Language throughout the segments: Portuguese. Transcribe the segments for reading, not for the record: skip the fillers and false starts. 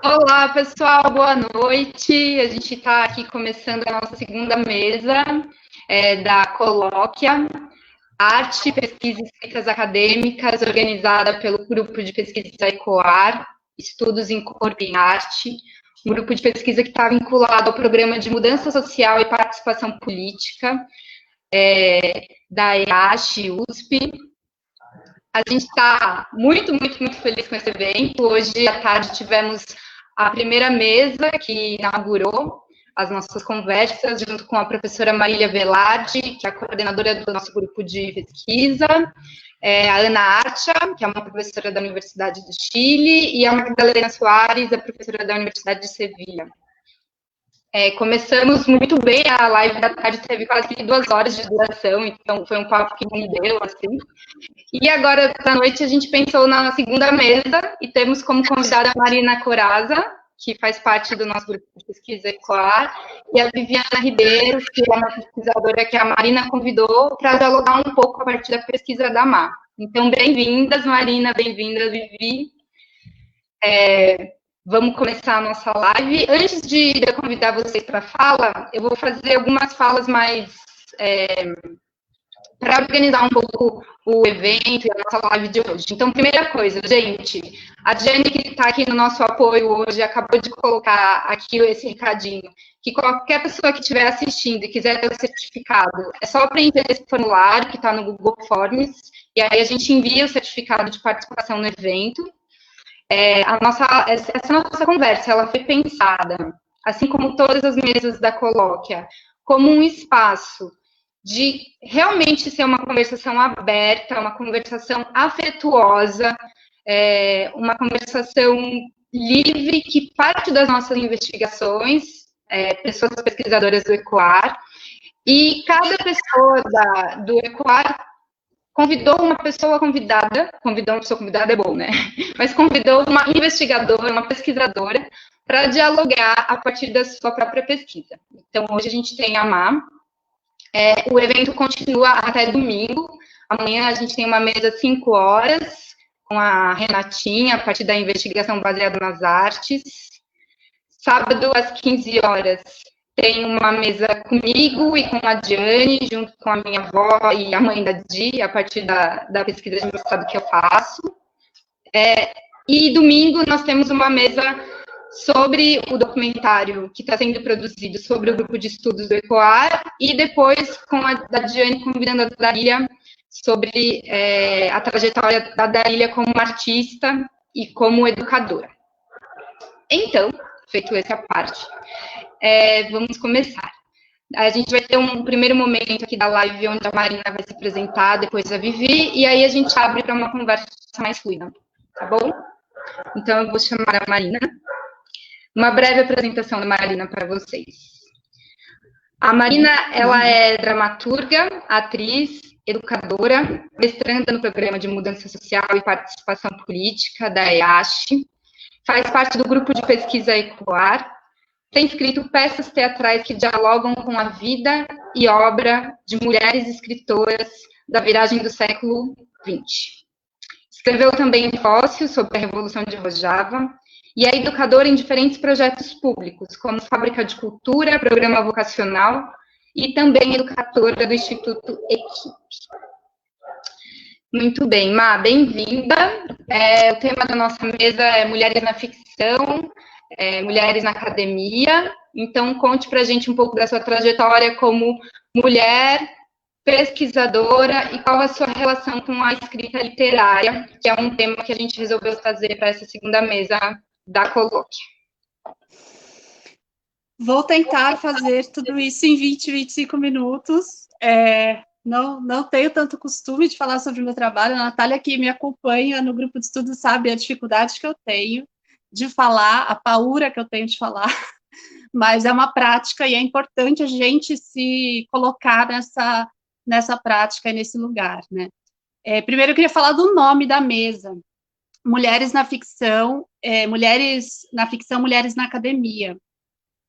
Olá, pessoal, boa noite. A gente está aqui começando a nossa segunda mesa da Colóquia, Arte, Pesquisa e Escritas Acadêmicas, organizada pelo Grupo de Pesquisa ECOAR, Estudos em Corpo e Arte, um grupo de pesquisa que está vinculado ao Programa de Mudança Social e Participação Política da EASH, USP. A gente está muito feliz com esse evento. Hoje à tarde tivemos a primeira mesa que inaugurou as nossas conversas, junto com a professora Marília Velarde, que é a coordenadora do nosso grupo de pesquisa, a Ana Archa, que é uma professora da Universidade do Chile, e a Magdalena Soares, a professora da Universidade de Sevilha. Começamos muito bem, a live da tarde teve quase 2 horas de duração, então foi um papo que rendeu, assim. E agora, à noite, a gente pensou na segunda mesa e temos como convidada a Marina Coraza, que faz parte do nosso grupo de pesquisa ECOAR, e a Viviana Ribeiro, que é uma pesquisadora que a Marina convidou para dialogar um pouco a partir da pesquisa da MA. Então, bem-vindas, Marina, bem-vinda, Vivi. Vamos começar a nossa live. Antes de eu convidar vocês para a fala, eu vou fazer algumas falas mais para organizar um pouco o evento e a nossa live de hoje. Então, primeira coisa, gente, a Jane, que está aqui no nosso apoio hoje, acabou de colocar aqui esse recadinho, que qualquer pessoa que estiver assistindo e quiser ter o certificado, é só preencher esse formulário que está no Google Forms, e aí a gente envia o certificado de participação no evento. Essa nossa conversa, ela foi pensada, assim como todas as mesas da Colóquia, como um espaço de realmente ser uma conversação aberta, uma conversação afetuosa, uma conversação livre que parte das nossas investigações, pessoas pesquisadoras do ECOAR, e cada pessoa do ECOAR convidou uma pessoa convidada é bom, né? Mas convidou uma investigadora, uma pesquisadora, para dialogar a partir da sua própria pesquisa. Então, hoje a gente tem a Má. O evento continua até domingo. Amanhã a gente tem uma mesa às 5 horas, com a Renatinha, a partir da investigação baseada nas artes. Sábado, às 15 horas, tem uma mesa comigo e com a Diane, junto com a minha avó e a mãe da Di, a partir da pesquisa de mestrado que eu faço. E domingo nós temos uma mesa sobre o documentário que está sendo produzido sobre o grupo de estudos do ECOAR, e depois com a Diane convidando a Darília sobre a trajetória da Darília como artista e como educadora. Então, feito essa parte, vamos começar. A gente vai ter um primeiro momento aqui da live onde a Marina vai se apresentar, depois a Vivi, e aí a gente abre para uma conversa mais fluida, tá bom? Então, eu vou chamar a Marina. Uma breve apresentação da Marina para vocês. A Marina, ela é dramaturga, atriz, educadora, mestranda no Programa de Mudança Social e Participação Política da EASH, faz parte do grupo de pesquisa ECOAR, tem escrito peças teatrais que dialogam com a vida e obra de mulheres escritoras da viragem do século XX. Escreveu também Fóssil sobre a Revolução de Rojava, e é educadora em diferentes projetos públicos, como Fábrica de Cultura, Programa Vocacional, e também educadora do Instituto Equipe. Muito bem, Má, bem-vinda. O tema da nossa mesa é Mulheres na Ficção, Mulheres na Academia. Então, conte para a gente um pouco da sua trajetória como mulher, pesquisadora, e qual a sua relação com a escrita literária, que é um tema que a gente resolveu trazer para essa segunda mesa da Colóquia. Vou tentar fazer tudo isso em 20, 25 minutos. Não tenho tanto costume de falar sobre o meu trabalho. A Natália, que me acompanha no grupo de estudo, sabe a dificuldade que eu tenho de falar, a paura que eu tenho de falar, mas é uma prática e é importante a gente se colocar nessa prática e nesse lugar, né? Primeiro eu queria falar do nome da mesa. Mulheres na Ficção, Mulheres na Ficção, Mulheres na Academia.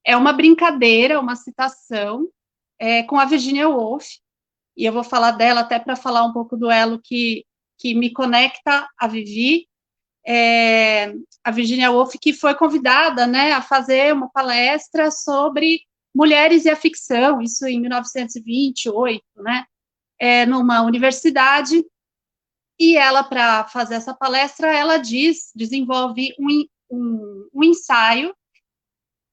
É uma brincadeira, uma citação com a Virginia Woolf, e eu vou falar dela até para falar um pouco do elo que me conecta a Vivi, a Virginia Woolf, que foi convidada, né, a fazer uma palestra sobre mulheres e a ficção, isso em 1928, né, numa universidade, e ela, para fazer essa palestra, ela desenvolve um ensaio,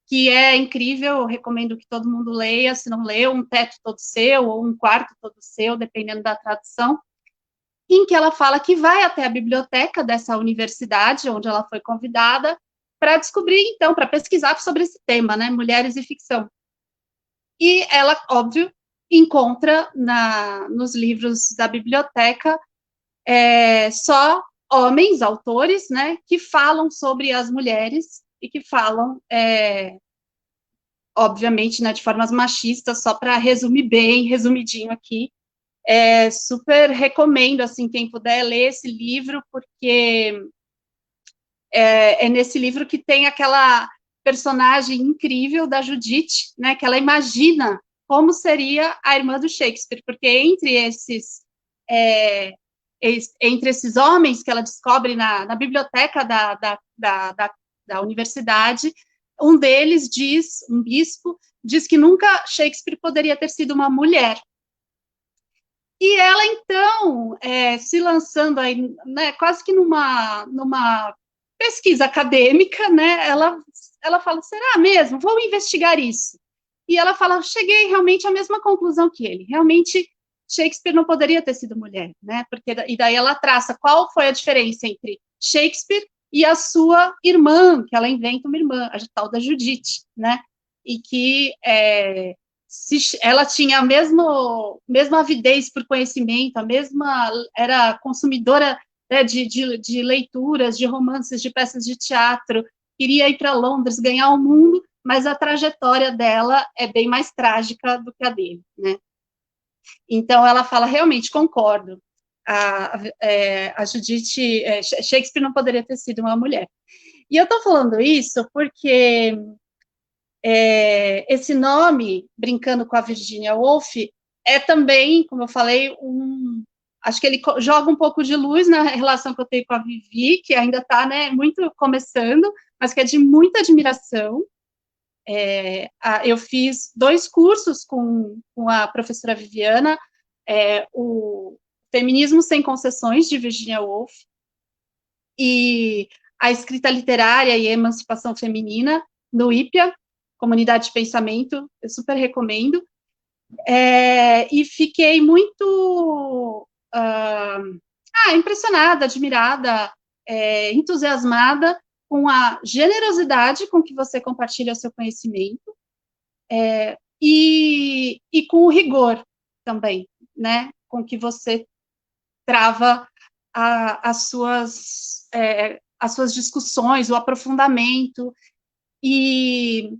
que é incrível, eu recomendo que todo mundo leia, se não leu, Um Teto Todo Seu, ou Um Quarto Todo Seu, dependendo da tradução, em que ela fala que vai até a biblioteca dessa universidade, onde ela foi convidada, para descobrir, então, para pesquisar sobre esse tema, né, mulheres e ficção. E ela, óbvio, encontra nos livros da biblioteca só homens, autores, né, que falam sobre as mulheres e que falam, obviamente, né, de formas machistas, só para resumir bem, resumidinho aqui. Super recomendo, assim, quem puder ler esse livro, porque é nesse livro que tem aquela personagem incrível da Judith, né, que ela imagina como seria a irmã do Shakespeare, porque entre esses homens que ela descobre na biblioteca da universidade, um deles um bispo, diz que nunca Shakespeare poderia ter sido uma mulher. E ela, então, se lançando aí, né, quase que numa pesquisa acadêmica, né, ela fala, será mesmo? Vou investigar isso. E ela fala, cheguei realmente à mesma conclusão que ele. Realmente, Shakespeare não poderia ter sido mulher, né? E daí ela traça qual foi a diferença entre Shakespeare e a sua irmã, que ela inventa uma irmã, a tal da Judith, né? E que ela tinha a mesma avidez por conhecimento, era consumidora, né, de leituras, de romances, de peças de teatro, queria ir para Londres, ganhar o mundo, mas a trajetória dela é bem mais trágica do que a dele, né? Então, ela fala, realmente, concordo, a Judith, Shakespeare não poderia ter sido uma mulher. E eu estou falando isso porque esse nome, brincando com a Virginia Woolf, é também, como eu falei, acho que ele joga um pouco de luz na relação que eu tenho com a Vivi, que ainda está, né, muito começando, mas que é de muita admiração. Eu fiz 2 cursos com a professora Viviana, o Feminismo Sem Concessões, de Virginia Woolf, e a Escrita Literária e Emancipação Feminina, no IPEA, Comunidade de Pensamento, eu super recomendo. E fiquei muito impressionada, admirada, entusiasmada com a generosidade com que você compartilha o seu conhecimento, e com o rigor também, né, com que você trava as suas discussões, o aprofundamento, e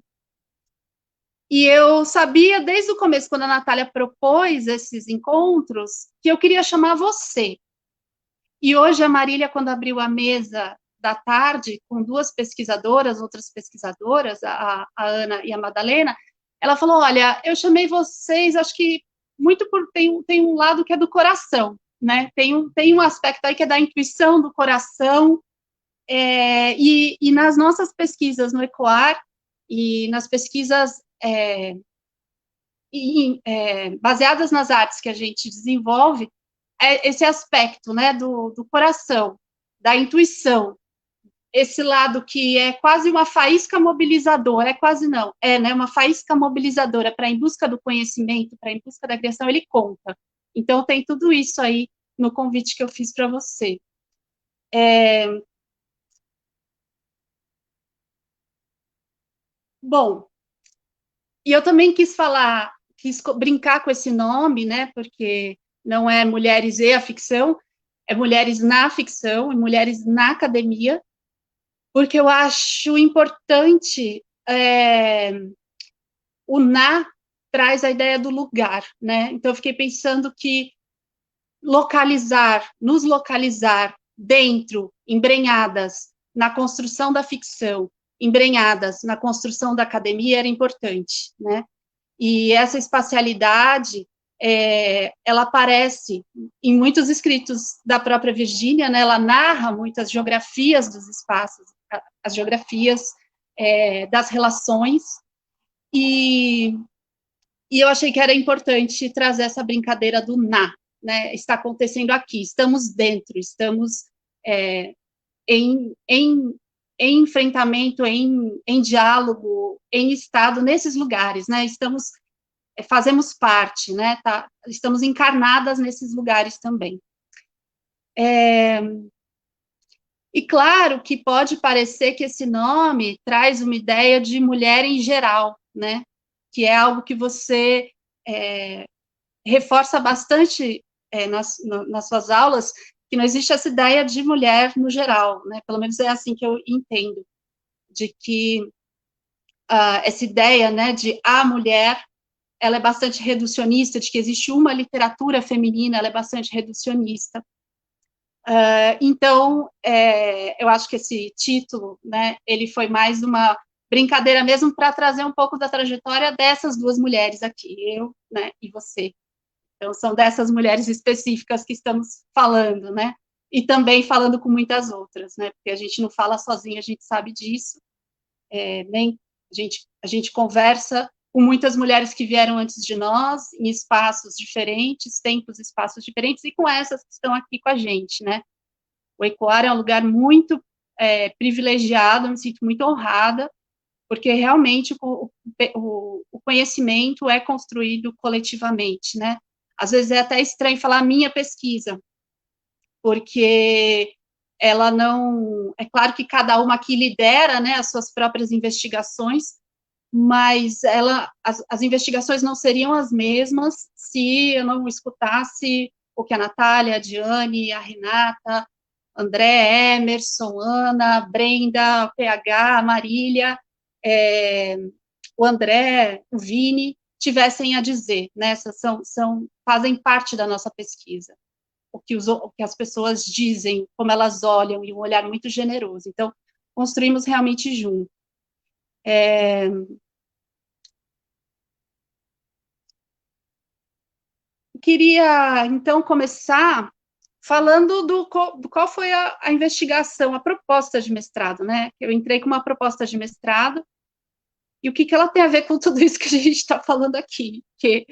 eu sabia desde o começo, quando a Natália propôs esses encontros, que eu queria chamar você. E hoje a Marília, quando abriu a mesa da tarde, com 2 pesquisadoras, outras pesquisadoras, a Ana e a Madalena, ela falou, olha, eu chamei vocês, acho que muito tem um lado que é do coração, né? Tem um aspecto aí que é da intuição do coração, e nas nossas pesquisas no ECOAR, e nas pesquisas baseadas nas artes que a gente desenvolve, esse aspecto, né, do coração, da intuição, esse lado que é quase uma faísca mobilizadora, quase não, né, uma faísca mobilizadora para em busca do conhecimento, para em busca da criação, ele conta. Então, tem tudo isso aí no convite que eu fiz para você. Bom, e eu também quis brincar com esse nome, né, porque não é Mulheres e a Ficção, é Mulheres na Ficção e Mulheres na Academia, porque eu acho importante, o na traz a ideia do lugar, né, então eu fiquei pensando que nos localizar dentro, embrenhadas na construção da ficção, embrenhadas na construção da academia era importante, né, e essa espacialidade ela aparece em muitos escritos da própria Virgínia, né? Ela narra muitas geografias dos espaços, as geografias das relações, e eu achei que era importante trazer essa brincadeira do na, né? Está acontecendo aqui, estamos dentro, estamos em enfrentamento, em diálogo, em estado nesses lugares, né? Fazemos parte, né? Estamos encarnadas nesses lugares também. E claro que pode parecer que esse nome traz uma ideia de mulher em geral, né? Que é algo que você reforça bastante nas suas aulas, que não existe essa ideia de mulher no geral, né? Pelo menos é assim que eu entendo, de que essa ideia, né, de a mulher, ela é bastante reducionista, de que existe uma literatura feminina, ela é bastante reducionista. Então, eu acho que esse título, né, ele foi mais uma brincadeira mesmo para trazer um pouco da trajetória dessas duas mulheres aqui, eu, né, e você. Então, são dessas mulheres específicas que estamos falando, né, e também falando com muitas outras, né, porque a gente não fala sozinha, a gente sabe disso, nem a gente conversa com muitas mulheres que vieram antes de nós, em espaços diferentes, tempos, espaços diferentes, e com essas que estão aqui com a gente, né. O Ecoar é um lugar muito privilegiado, eu me sinto muito honrada, porque realmente o conhecimento é construído coletivamente, né. Às vezes é até estranho falar minha pesquisa, porque ela não... É claro que cada uma aqui lidera, né, as suas próprias investigações, mas as investigações não seriam as mesmas se eu não escutasse o que a Natália, a Diane, a Renata, André, Emerson, Ana, Brenda, o PH, a Marília, o André, o Vini, tivessem a dizer, né? Fazem parte da nossa pesquisa. O que as pessoas dizem, como elas olham, e um olhar muito generoso. Então, construímos realmente junto. Queria, então, começar falando do qual foi a investigação, a proposta de mestrado, né? Eu entrei com uma proposta de mestrado, e o que ela tem a ver com tudo isso que a gente está falando aqui, que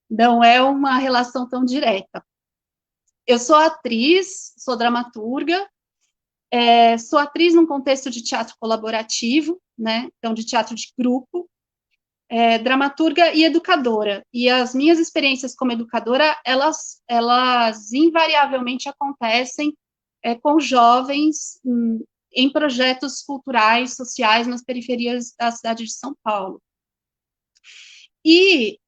não é uma relação tão direta. Eu sou atriz, sou dramaturga, sou atriz num contexto de teatro colaborativo, né? Então, de teatro de grupo, dramaturga e educadora. E as minhas experiências como educadora, elas invariavelmente acontecem com jovens em projetos culturais, sociais, nas periferias da cidade de São Paulo. E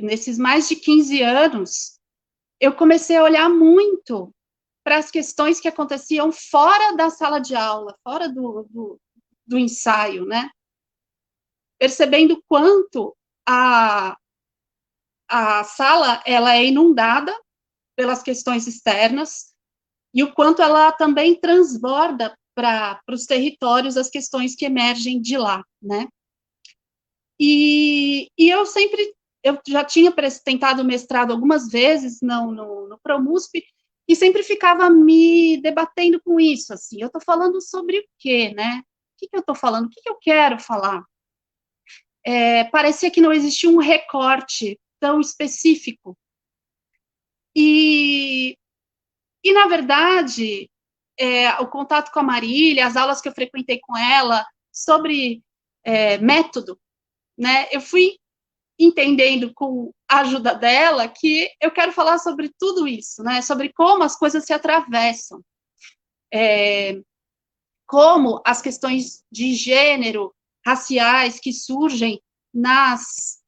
nesses mais de 15 anos, eu comecei a olhar muito para as questões que aconteciam fora da sala de aula, fora do ensaio, né? Percebendo quanto a sala ela é inundada pelas questões externas e o quanto ela também transborda para os territórios as questões que emergem de lá, né? E eu já tinha tentado mestrado algumas vezes no ProMusp, e sempre ficava me debatendo com isso, assim, eu estou falando sobre o quê, né? O que eu estou falando? O que eu quero falar? Parecia que não existia um recorte tão específico. E na verdade, o contato com a Marília, as aulas que eu frequentei com ela sobre método, né, eu fui entendendo com a ajuda dela que eu quero falar sobre tudo isso, né, sobre como as coisas se atravessam, como as questões de gênero, raciais, que surgem nas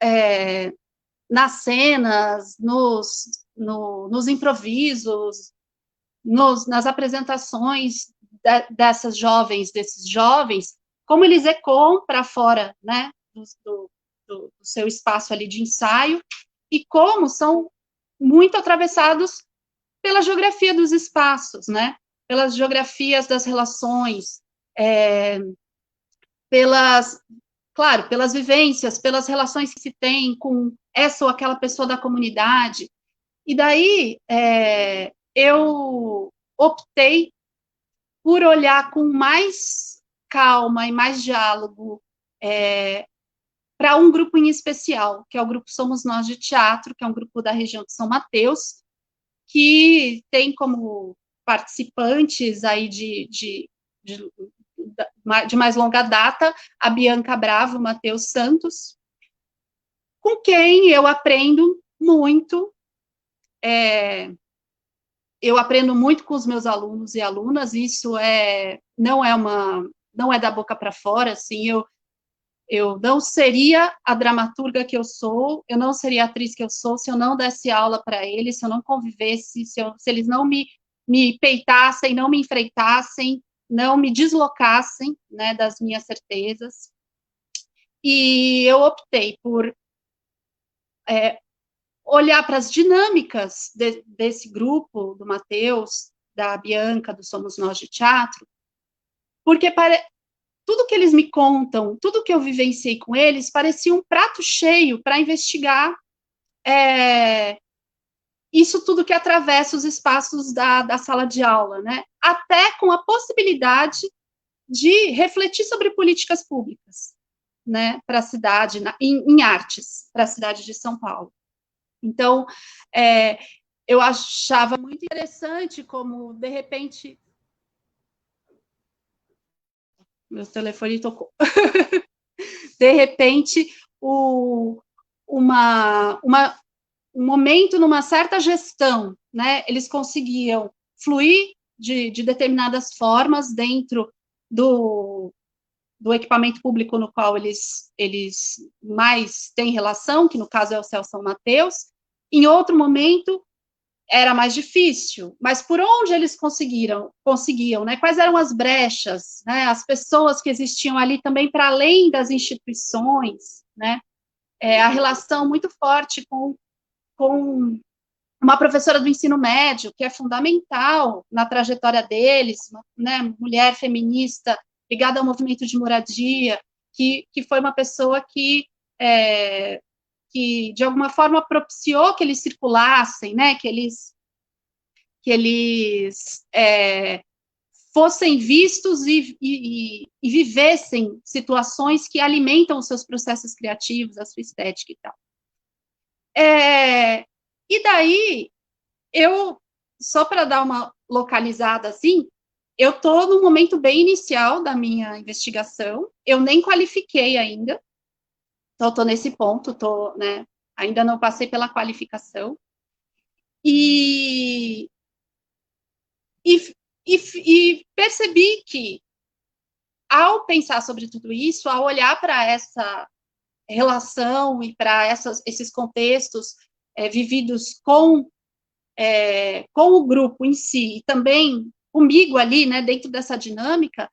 cenas, nos improvisos, nas apresentações dessas jovens, desses jovens, como eles ecoam para fora, né, do seu espaço ali de ensaio, e como são muito atravessados pela geografia dos espaços, né, pelas geografias das relações, claro, pelas vivências, pelas relações que se tem com essa ou aquela pessoa da comunidade. E daí eu optei por olhar com mais calma e mais diálogo para um grupo em especial, que é o grupo Somos Nós de Teatro, que é um grupo da região de São Mateus, que tem como participantes aí de mais longa data a Bianca Bravo, o Matheus Santos, com quem eu aprendo muito. Eu aprendo muito com os meus alunos e alunas. Isso não é da boca para fora. Assim, eu não seria a dramaturga que eu sou, eu não seria a atriz que eu sou se eu não desse aula para eles, se eu não convivesse, se eles não me peitassem, não me enfrentassem, não me deslocassem, né, das minhas certezas. E eu optei por olhar para as dinâmicas desse grupo, do Matheus, da Bianca, do Somos Nós de Teatro, porque tudo que eles me contam, tudo que eu vivenciei com eles, parecia um prato cheio para investigar isso tudo que atravessa os espaços da sala de aula, né? Até com a possibilidade de refletir sobre políticas públicas, né, para a cidade, em artes, para a cidade de São Paulo. Então, eu achava muito interessante como, de repente... Meu telefone tocou. De repente, um momento numa certa gestão, né, eles conseguiam fluir de determinadas formas dentro do equipamento público no qual eles mais têm relação, que no caso é o CEL São Mateus. Em outro momento, era mais difícil, mas por onde eles conseguiam, né? Quais eram as brechas, né? As pessoas que existiam ali também para além das instituições, né? A relação muito forte com uma professora do ensino médio, que é fundamental na trajetória deles, né? Mulher feminista ligada ao movimento de moradia, que foi uma pessoa que de alguma forma propiciou que eles circulassem, né? Que eles fossem vistos e vivessem situações que alimentam os seus processos criativos, a sua estética e tal. E daí, só para dar uma localizada assim, eu estou no momento bem inicial da minha investigação, eu nem qualifiquei ainda, então estou nesse ponto, né, ainda não passei pela qualificação, e percebi que, ao pensar sobre tudo isso, ao olhar para essa relação e para esses contextos vividos com o grupo em si, e também comigo ali, né, dentro dessa dinâmica,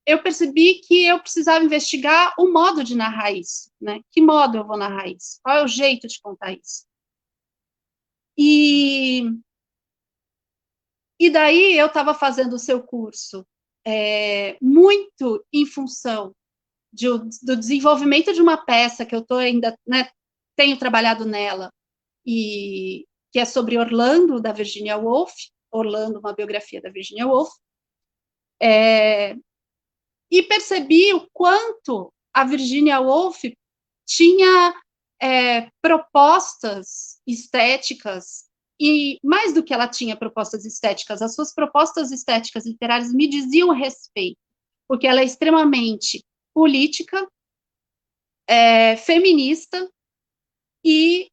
eu percebi que eu precisava investigar o modo de narrar isso, né? Que modo eu vou narrar isso? Qual é o jeito de contar isso? E daí eu estava fazendo o seu curso muito em função do desenvolvimento de uma peça que eu ainda, né, tenho trabalhado nela, e que é sobre Orlando, da Virginia Woolf, Orlando, uma biografia da Virginia Woolf, e percebi o quanto a Virginia Woolf tinha propostas estéticas, e mais do que ela tinha propostas estéticas, as suas propostas estéticas literárias me diziam respeito, porque ela é extremamente política, feminista, e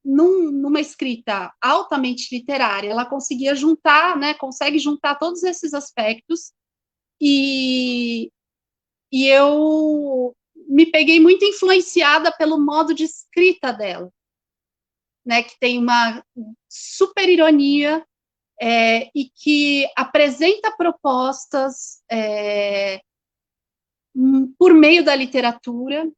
numa escrita altamente literária, ela conseguia juntar, né, consegue juntar todos esses aspectos, e eu me peguei muito influenciada pelo modo de escrita dela, né, que tem uma super ironia e que apresenta propostas por meio da literatura,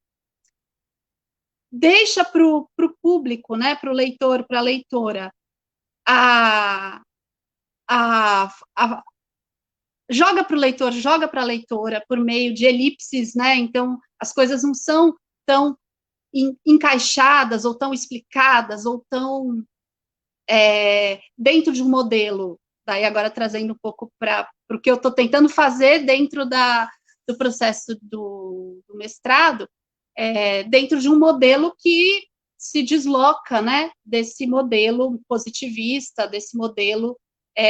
deixa para o público, né, para o leitor, para a leitora, joga para o leitor, joga para a leitora por meio de elipses, né? Então, as coisas não são tão encaixadas, ou tão explicadas, ou tão dentro de um modelo. Daí agora trazendo um pouco para o que eu estou tentando fazer dentro do processo do mestrado, dentro de um modelo que se desloca, né, desse modelo positivista, desse modelo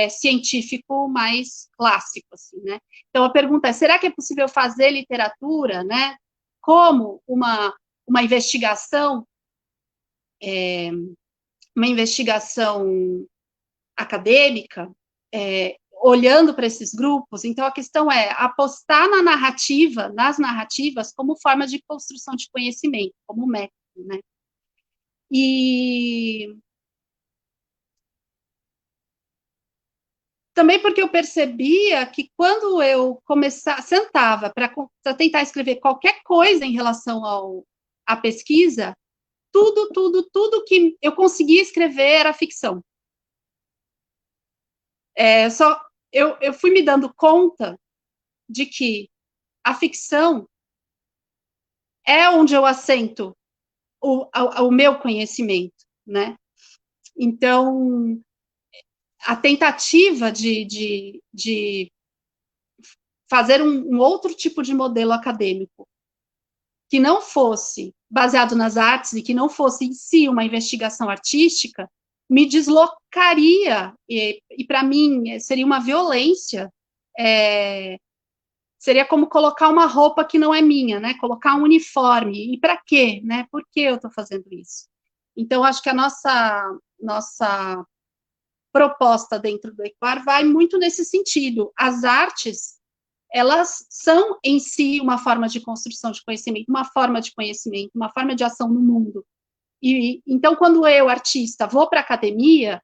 científico mais clássico, assim, né? Então a pergunta é: será que é possível fazer literatura, né, como uma investigação, acadêmica, olhando para esses grupos? Então a questão é apostar nas narrativas como forma de construção de conhecimento, como método, né? E também porque eu percebia que quando eu sentava para tentar escrever qualquer coisa em relação à pesquisa, tudo que eu conseguia escrever era ficção. Eu fui me dando conta de que a ficção é onde eu assento o meu conhecimento, né? Então, a tentativa de fazer um outro tipo de modelo acadêmico que não fosse baseado nas artes e que não fosse em si uma investigação artística, me deslocaria, e para mim seria uma violência, seria como colocar uma roupa que não é minha, né? Colocar um uniforme. E para quê, né? Por que eu estou fazendo isso? Então, acho que a nossa proposta dentro do Equar vai muito nesse sentido. As artes, elas são em si uma forma de construção de conhecimento, uma forma de conhecimento, uma forma de ação no mundo. E então, quando eu, artista, vou para a academia,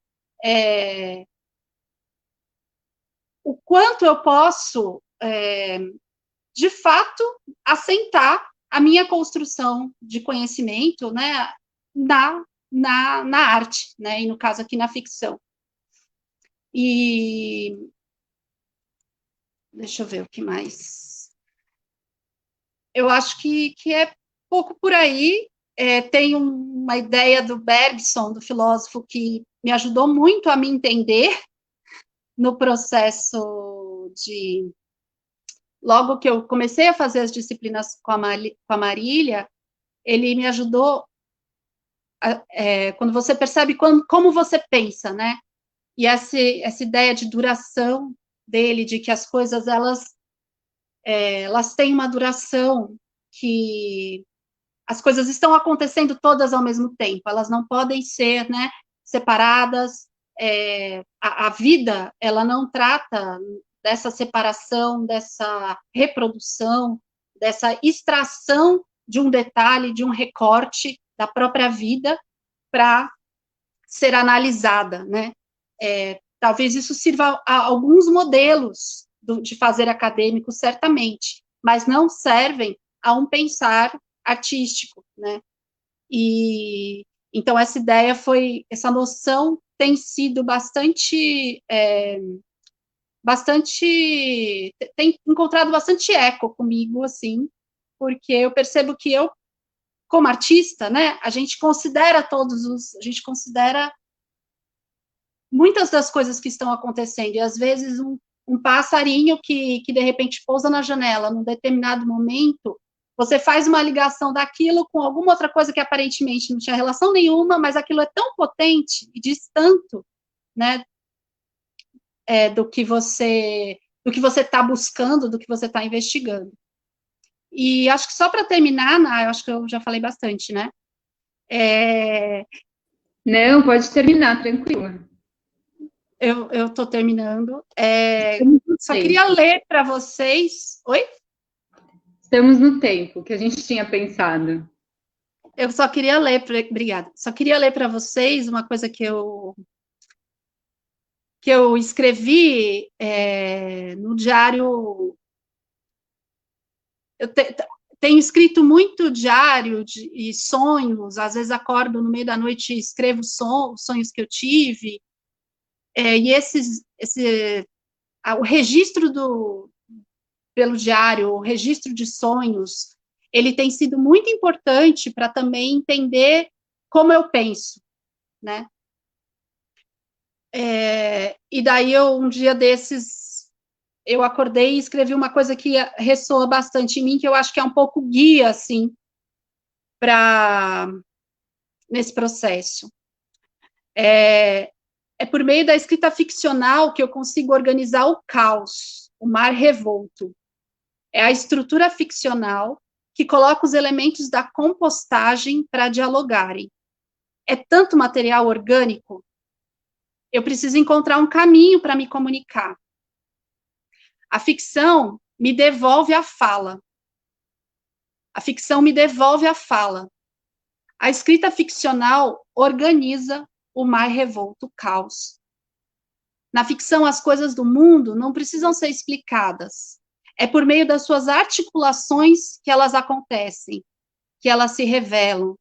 o quanto eu posso, de fato, assentar a minha construção de conhecimento, né, na arte, né, e no caso aqui na ficção. E deixa eu ver o que mais. Eu acho que é pouco por aí. Tem uma ideia do Bergson, do filósofo, que me ajudou muito a me entender no processo de... Logo que eu comecei a fazer as disciplinas com a Marília, ele me ajudou quando você percebe como você pensa, né? E essa ideia de duração dele, de que as coisas, elas têm uma duração, que as coisas estão acontecendo todas ao mesmo tempo, elas não podem ser, né, separadas. A vida, ela não trata dessa separação, dessa reprodução, dessa extração de um detalhe, de um recorte da própria vida para ser analisada, né? Talvez isso sirva a alguns modelos de fazer acadêmico, certamente, mas não servem a um pensar artístico, né? E então essa noção tem sido bastante, tem encontrado bastante eco comigo, assim, porque eu percebo que eu, como artista, né, a gente considera muitas das coisas que estão acontecendo, e às vezes um passarinho que de repente pousa na janela num determinado momento, você faz uma ligação daquilo com alguma outra coisa que aparentemente não tinha relação nenhuma, mas aquilo é tão potente e diz tanto, né, do que você está buscando, do que você está investigando. E acho que só para terminar, eu acho que eu já falei bastante, né? Não, pode terminar, tranquila. Eu estou terminando. Só queria ler para vocês. Oi? Estamos no tempo que a gente tinha pensado. Eu só queria ler, obrigada. Só queria ler para vocês uma coisa que eu escrevi no diário. Eu tenho escrito muito diário e sonhos. Às vezes acordo no meio da noite e escrevo sonhos que eu tive. E o registro pelo diário, o registro de sonhos, ele tem sido muito importante para também entender como eu penso, né? E daí, um dia desses, eu acordei e escrevi uma coisa que ressoa bastante em mim, que eu acho que é um pouco guia, assim, nesse processo. É por meio da escrita ficcional que eu consigo organizar o caos, o mar revolto. É a estrutura ficcional que coloca os elementos da compostagem para dialogarem. É tanto material orgânico, eu preciso encontrar um caminho para me comunicar. A ficção me devolve a fala. A ficção me devolve a fala. A escrita ficcional organiza o mar revolto, o caos. Na ficção, as coisas do mundo não precisam ser explicadas. É por meio das suas articulações que elas acontecem, que elas se revelam.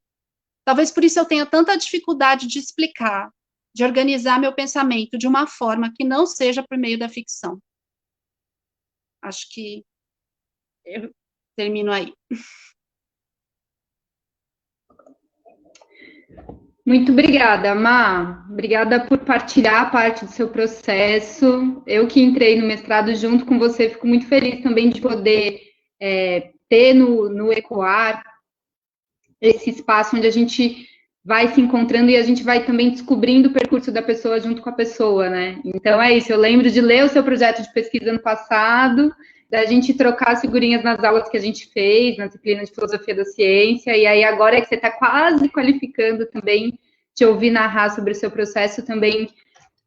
Talvez por isso eu tenha tanta dificuldade de explicar, de organizar meu pensamento de uma forma que não seja por meio da ficção. Acho que eu termino aí. Muito obrigada, Má. Obrigada por partilhar parte do seu processo. Eu que entrei no mestrado junto com você, fico muito feliz também de poder ter no Ecoar esse espaço onde a gente vai se encontrando e a gente vai também descobrindo o percurso da pessoa junto com a pessoa, né? Então é isso, eu lembro de ler o seu projeto de pesquisa ano passado, da gente trocar as figurinhas nas aulas que a gente fez, na disciplina de filosofia da ciência, e aí agora é que você está quase qualificando também, te ouvir narrar sobre o seu processo também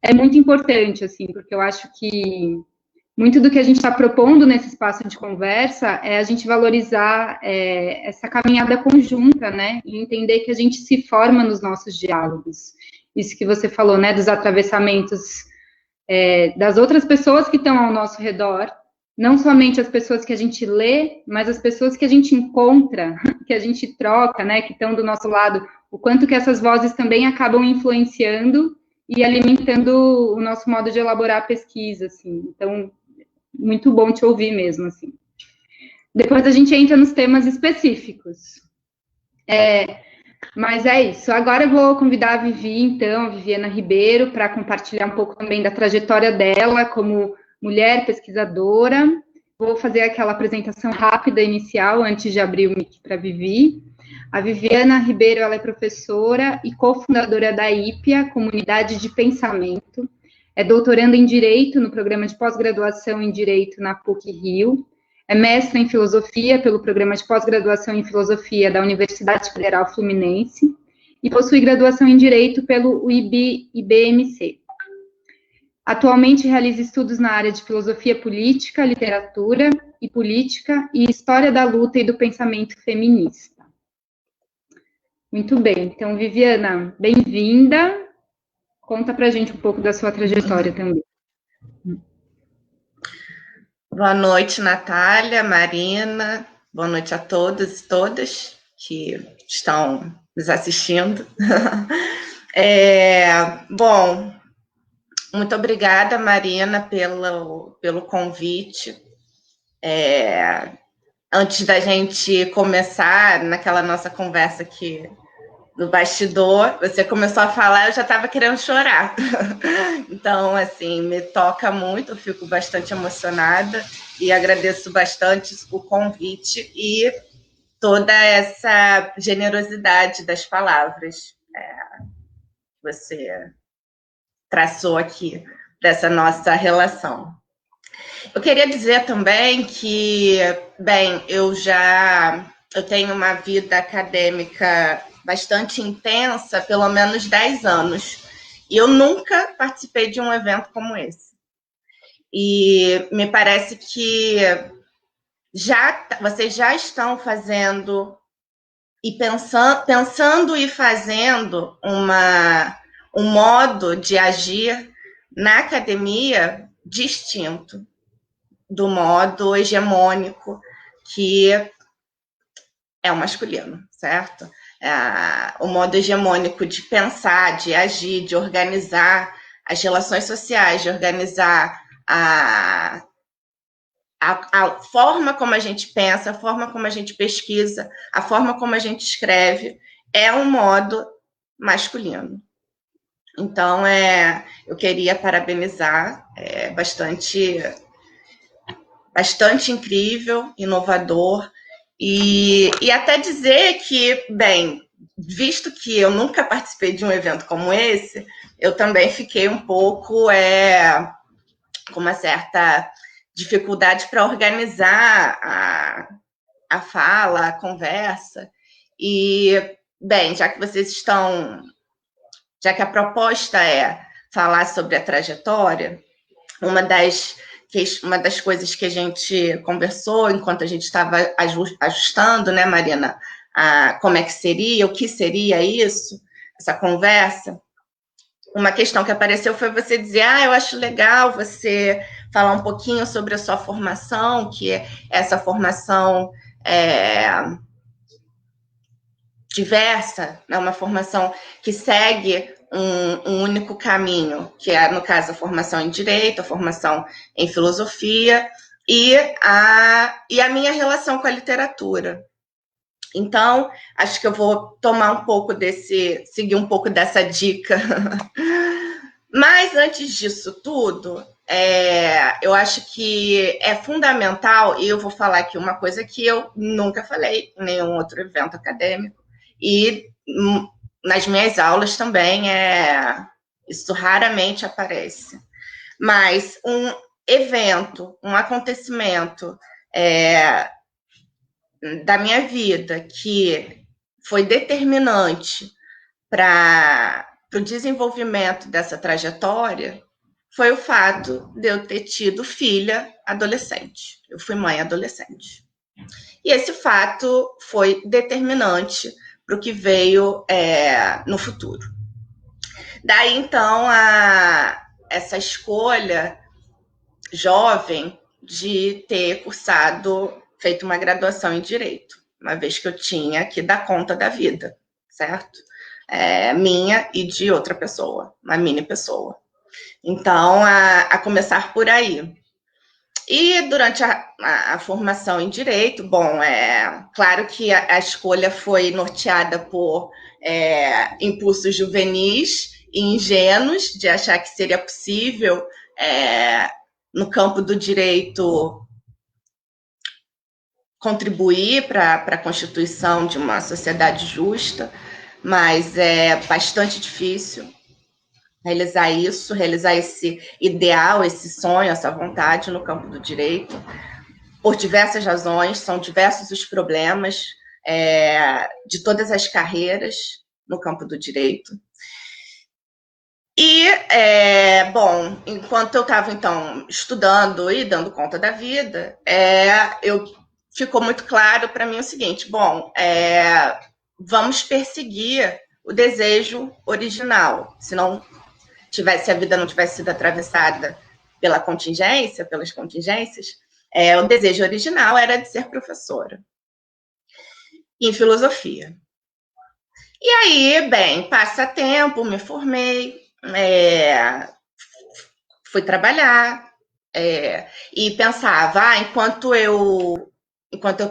é muito importante, assim, porque eu acho que muito do que a gente está propondo nesse espaço de conversa é a gente valorizar essa caminhada conjunta, né? E entender que a gente se forma nos nossos diálogos. Isso que você falou, né? Dos atravessamentos das outras pessoas que estão ao nosso redor, não somente as pessoas que a gente lê, mas as pessoas que a gente encontra, que a gente troca, né? Que estão do nosso lado, o quanto que essas vozes também acabam influenciando e alimentando o nosso modo de elaborar a pesquisa, assim. Então, muito bom te ouvir mesmo, assim. Depois a gente entra nos temas específicos. Mas é isso. Agora eu vou convidar a Vivi, então, a Viviana Ribeiro, para compartilhar um pouco também da trajetória dela como mulher pesquisadora. Vou fazer aquela apresentação rápida inicial, antes de abrir o mic para a Vivi. A Viviana Ribeiro, ela é professora e cofundadora da IPEA, Comunidade de Pensamento. É doutoranda em Direito no programa de pós-graduação em Direito na PUC-Rio. É mestra em Filosofia pelo programa de pós-graduação em Filosofia da Universidade Federal Fluminense e possui graduação em Direito pelo IBMC. Atualmente realiza estudos na área de Filosofia Política, Literatura e Política e História da Luta e do Pensamento Feminista. Muito bem. Então, Viviana, bem-vinda. Conta pra gente um pouco da sua trajetória também. Boa noite, Natália, Marina. Boa noite a todos e todas que estão nos assistindo. Bom, muito obrigada, Marina, pelo convite. Antes da gente começar naquela nossa conversa aqui no bastidor, você começou a falar, eu já estava querendo chorar. Então, assim, me toca muito, eu fico bastante emocionada e agradeço bastante o convite e toda essa generosidade das palavras que você traçou aqui dessa nossa relação. Eu queria dizer também que, bem, eu tenho uma vida acadêmica bastante intensa, pelo menos 10 anos. E eu nunca participei de um evento como esse. E me parece que vocês já estão fazendo e pensando e fazendo um modo de agir na academia distinto do modo hegemônico que é o masculino, certo? O modo hegemônico de pensar, de agir, de organizar as relações sociais, de organizar a forma como a gente pensa, a forma como a gente pesquisa, a forma como a gente escreve é um modo masculino. Então, eu queria parabenizar, bastante incrível, inovador, e até dizer que, bem, visto que eu nunca participei de um evento como esse, eu também fiquei um pouco com uma certa dificuldade para organizar a fala, a conversa. E, bem, já que a proposta é falar sobre a trajetória, uma das coisas que a gente conversou enquanto a gente estava ajustando, né, Marina, como é que seria, o que seria isso, essa conversa, uma questão que apareceu foi você dizer, eu acho legal você falar um pouquinho sobre a sua formação, que é essa formação diversa, né, uma formação que segue um único caminho, que é, no caso, a formação em Direito, a formação em Filosofia e a minha relação com a literatura. Então, acho que eu vou seguir um pouco dessa dica. Mas, antes disso tudo, eu acho que é fundamental, e eu vou falar aqui uma coisa que eu nunca falei em nenhum outro evento acadêmico, e nas minhas aulas também isso raramente aparece. Mas um evento, um acontecimento da minha vida que foi determinante para o desenvolvimento dessa trajetória foi o fato de eu ter tido filha adolescente. Eu fui mãe adolescente. E esse fato foi determinante para o que veio no futuro. Daí, então, essa escolha jovem de ter feito uma graduação em Direito, uma vez que eu tinha que dar conta da vida, certo? Minha e de outra pessoa, uma mini pessoa. Então, a começar por aí. E durante a formação em Direito, bom, claro que a escolha foi norteada por impulsos juvenis e ingênuos de achar que seria possível, no campo do direito, contribuir para a constituição de uma sociedade justa, mas é bastante difícil realizar esse ideal, esse sonho, essa vontade no campo do direito, por diversas razões, são diversos os problemas de todas as carreiras no campo do direito. E, bom, enquanto eu estava, então, estudando e dando conta da vida, ficou muito claro para mim o seguinte, bom, vamos perseguir o desejo original, se a vida não tivesse sido atravessada pelas contingências, o desejo original era de ser professora em filosofia. E aí, bem, passa tempo, me formei, fui trabalhar e pensava, enquanto eu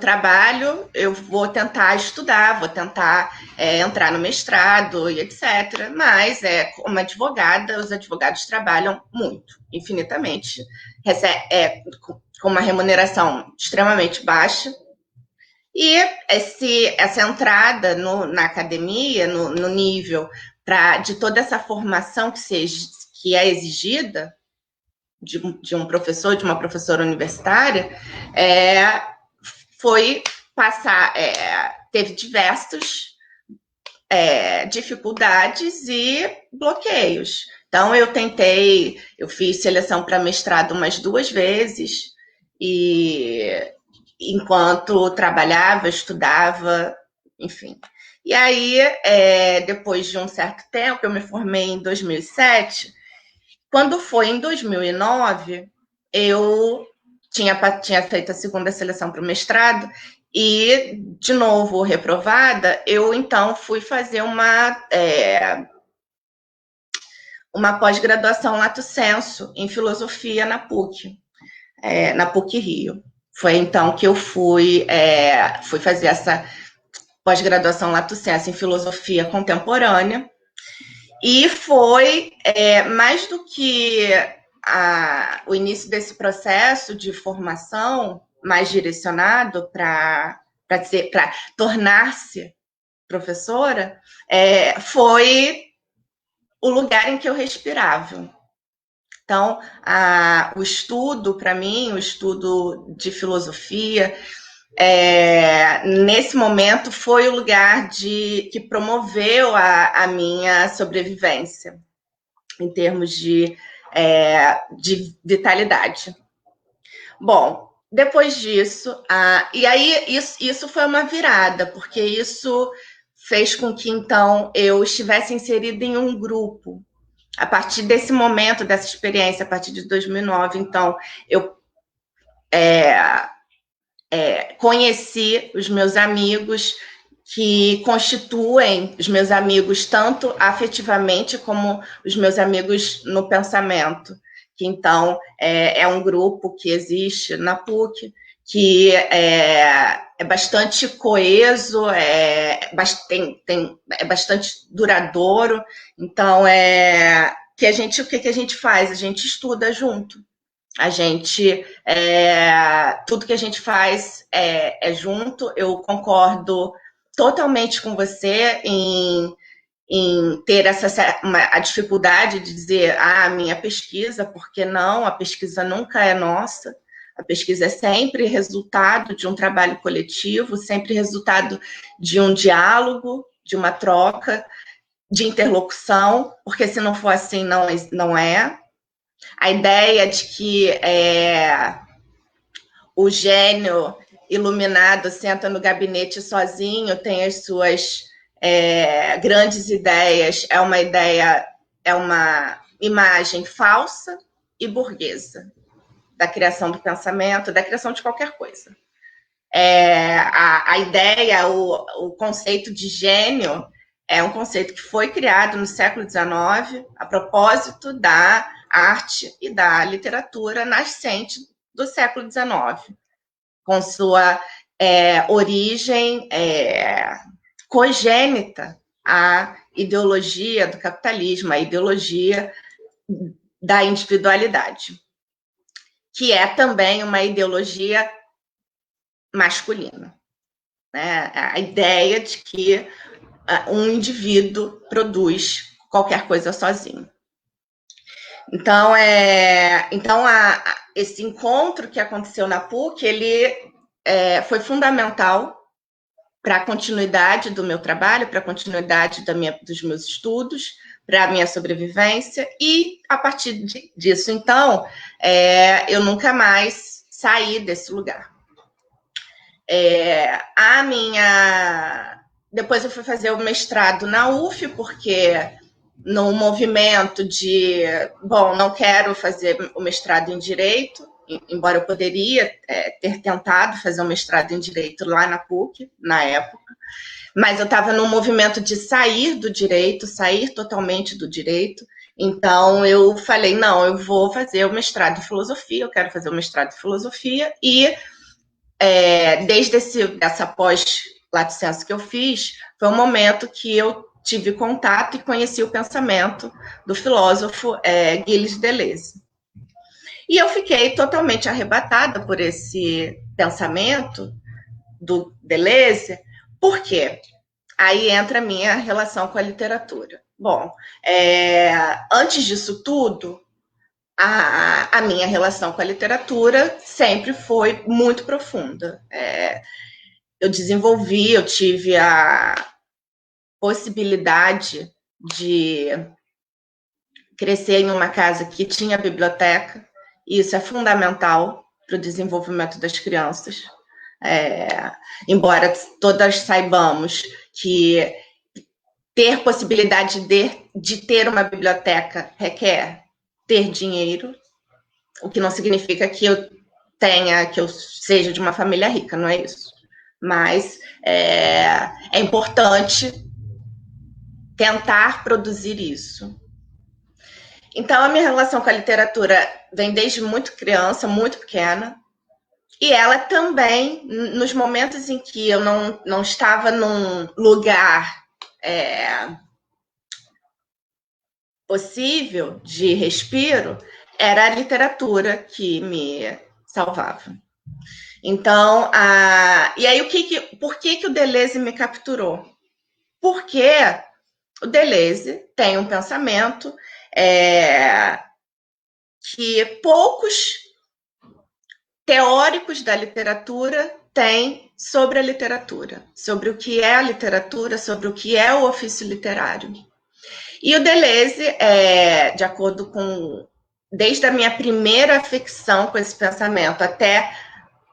trabalho, eu vou tentar estudar, vou tentar entrar no mestrado e etc. Mas, como advogada, os advogados trabalham muito, infinitamente, com uma remuneração extremamente baixa. E essa entrada na academia, no nível de toda essa formação que é exigida de um professor, de uma professora universitária, foi passar, teve diversas dificuldades e bloqueios. Então, eu fiz seleção para mestrado umas 2 vezes, e enquanto trabalhava, estudava, enfim. E aí, depois de um certo tempo, eu me formei em 2007, quando foi em 2009, eu tinha feito a segunda seleção para o mestrado e, de novo, reprovada, eu, então, fui fazer uma pós-graduação lato sensu em filosofia na PUC, na PUC Rio. Foi então que eu fui fazer essa pós-graduação lato sensu em filosofia contemporânea, e foi mais do que o início desse processo de formação mais direcionado para tornar-se professora, foi o lugar em que eu respirava. Então, o estudo, para mim, o estudo de filosofia, nesse momento, foi o lugar que promoveu a minha sobrevivência, em termos de vitalidade. Bom, depois disso, e aí isso foi uma virada, porque isso fez com que, então, eu estivesse inserida em um grupo. A partir desse momento, dessa experiência, a partir de 2009, então, eu conheci os meus amigos, que constituem os meus amigos tanto afetivamente como os meus amigos no pensamento, que então é um grupo que existe na PUC, que é bastante coeso, é bastante duradouro. Então, o que a gente faz? A gente estuda junto. A gente, tudo que a gente faz é junto. Eu concordo totalmente com você em ter a dificuldade de dizer, minha pesquisa, porque não, a pesquisa nunca é nossa. A pesquisa é sempre resultado de um trabalho coletivo, sempre resultado de um diálogo, de uma troca, de interlocução, porque se não for assim, não é. A ideia de que o gênio iluminado senta no gabinete sozinho, tem as suas grandes ideias, é uma imagem falsa e burguesa da criação do pensamento, da criação de qualquer coisa. A ideia, o conceito de gênio é um conceito que foi criado no século XIX a propósito da arte e da literatura nascente do século XIX, com sua origem congênita à ideologia do capitalismo, à ideologia da individualidade, que é também uma ideologia masculina, né? A ideia de que um indivíduo produz qualquer coisa sozinho. Então, esse encontro que aconteceu na PUC, ele foi fundamental para a continuidade do meu trabalho, para a continuidade dos meus estudos, para a minha sobrevivência, e a partir disso, então, eu nunca mais saí desse lugar. Depois eu fui fazer o mestrado na UF, porque no movimento de, não quero fazer o mestrado em Direito, embora eu poderia ter tentado fazer um mestrado em Direito lá na PUC, na época, mas eu estava no movimento de sair do Direito, sair totalmente do Direito. Então, eu falei, não, eu vou fazer o mestrado em Filosofia, eu quero fazer o mestrado em Filosofia, e desde essa pós-lato sensu que eu fiz, foi um momento que eu tive contato e conheci o pensamento do filósofo Gilles Deleuze. E eu fiquei totalmente arrebatada por esse pensamento do Deleuze. Por quê? Aí entra a minha relação com a literatura. Bom, antes disso tudo, a minha relação com a literatura sempre foi muito profunda. Eu tive a possibilidade de crescer em uma casa que tinha biblioteca, e isso é fundamental para o desenvolvimento das crianças. Embora todas saibamos que ter possibilidade de ter uma biblioteca requer ter dinheiro, o que não significa que eu seja de uma família rica, não é isso. Mas é importante tentar produzir isso. Então, a minha relação com a literatura vem desde muito criança, muito pequena. E ela também, nos momentos em que eu não estava num lugar possível de respiro, era a literatura que me salvava. Então, e aí por que o Deleuze me capturou? Porque o Deleuze tem um pensamento que poucos teóricos da literatura têm sobre a literatura, sobre o que é a literatura, sobre o que é o ofício literário. E o Deleuze, de acordo com, desde a minha primeira afecção com esse pensamento até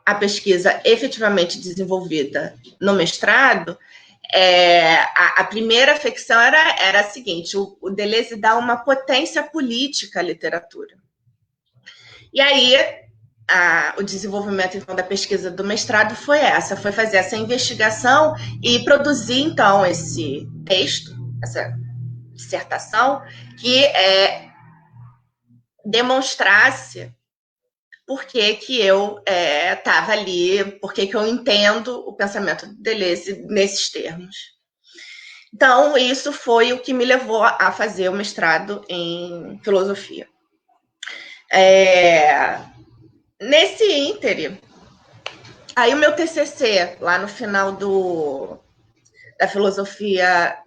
a pesquisa efetivamente desenvolvida no mestrado, a primeira afecção era a seguinte: o Deleuze dá uma potência política à literatura. E aí, o desenvolvimento, então, da pesquisa do mestrado foi fazer essa investigação e produzir, então, esse texto, essa dissertação, que demonstrasse por que eu estava ali, por que eu entendo o pensamento de Deleuze nesses termos. Então, isso foi o que me levou a fazer o mestrado em filosofia. Nesse ínterim, aí o meu TCC, lá no final da filosofia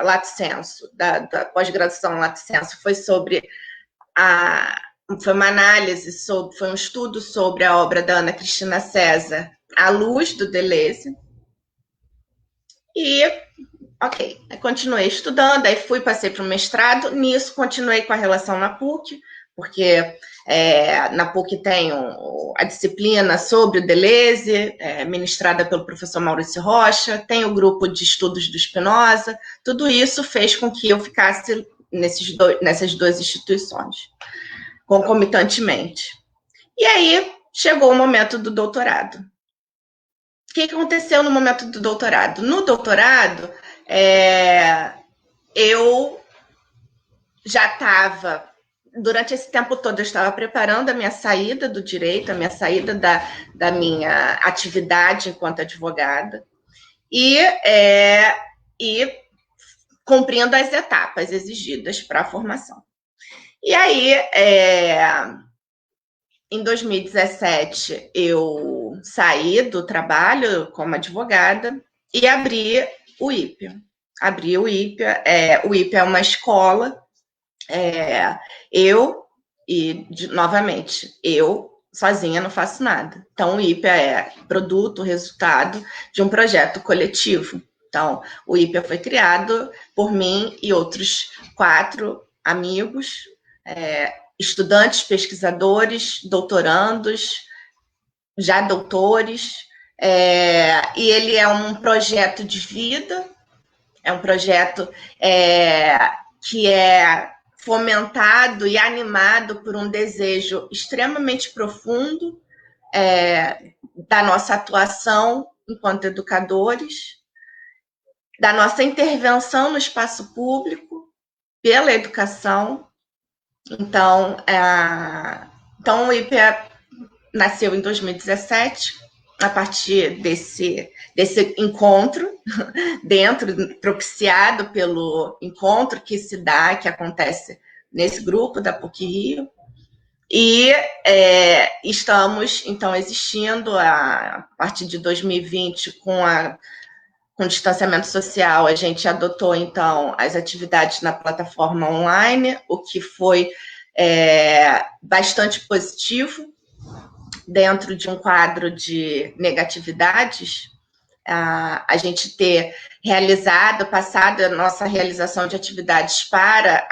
lato sensu, da pós-graduação lato sensu, foi sobre foi uma análise, foi um estudo sobre a obra da Ana Cristina César, à luz do Deleuze. E, ok, continuei estudando, aí passei para o mestrado, nisso continuei com a relação na PUC, porque na PUC tem a disciplina sobre o Deleuze, ministrada pelo professor Maurício Rocha, tem o grupo de estudos do Spinoza, tudo isso fez com que eu ficasse nessas duas instituições, concomitantemente. E aí chegou o momento do doutorado. O que aconteceu no momento do doutorado? No doutorado, eu já estava, durante esse tempo todo, eu estava preparando a minha saída do direito, a minha saída da minha atividade enquanto advogada, e cumprindo as etapas exigidas para a formação. E aí, em 2017, eu saí do trabalho como advogada e abri o IPEA. O IPEA é uma escola. Novamente, eu sozinha não faço nada. Então, o IPEA é produto, resultado de um projeto coletivo. Então, o IPEA foi criado por mim e outros 4 amigos, estudantes, pesquisadores, doutorandos, já doutores, e ele é um projeto de vida, é um projeto que é fomentado e animado por um desejo extremamente profundo da nossa atuação enquanto educadores, da nossa intervenção no espaço público pela educação. Então, o IPEA nasceu em 2017, a partir desse encontro, propiciado pelo encontro que acontece nesse grupo da PUC-Rio, e estamos, então, existindo a partir de 2020 com distanciamento social. A gente adotou, então, as atividades na plataforma online, o que foi bastante positivo, dentro de um quadro de negatividades. A gente ter passado a nossa realização de atividades para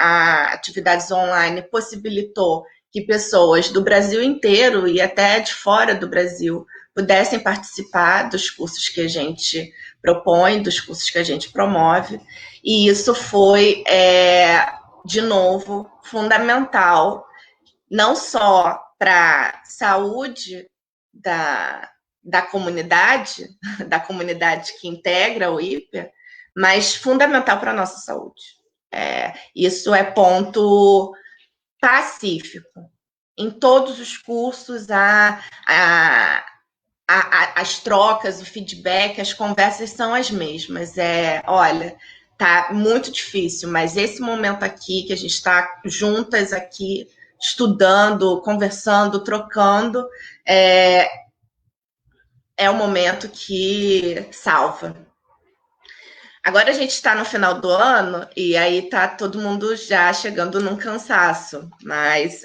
atividades online possibilitou que pessoas do Brasil inteiro e até de fora do Brasil pudessem participar dos cursos que a gente propõe, dos cursos que a gente promove, e isso foi, de novo, fundamental, não só para a saúde da comunidade que integra o IPEA, mas fundamental para a nossa saúde. Isso é ponto pacífico. Em todos os cursos, as trocas, o feedback, as conversas são as mesmas. Olha, tá muito difícil, mas esse momento aqui, que a gente está juntas aqui, estudando, conversando, trocando, é o momento que salva. Agora a gente está no final do ano e aí está todo mundo já chegando num cansaço, mas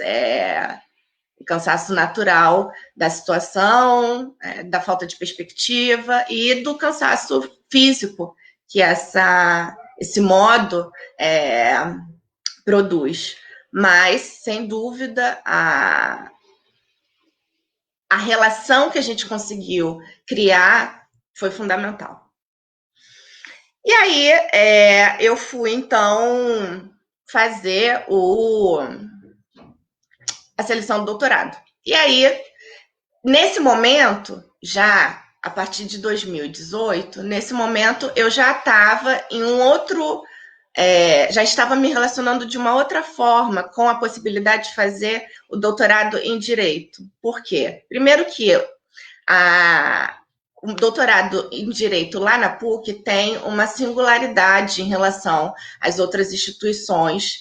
cansaço natural da situação, da falta de perspectiva e do cansaço físico que esse modo produz. Mas, sem dúvida, a relação que a gente conseguiu criar foi fundamental. E aí, eu fui, então, fazer a seleção do doutorado. E aí, nesse momento, já a partir de 2018, nesse momento eu já estava em um outro... já estava me relacionando de uma outra forma com a possibilidade de fazer o doutorado em Direito. Por quê? Primeiro que o doutorado em Direito lá na PUC tem uma singularidade em relação às outras instituições,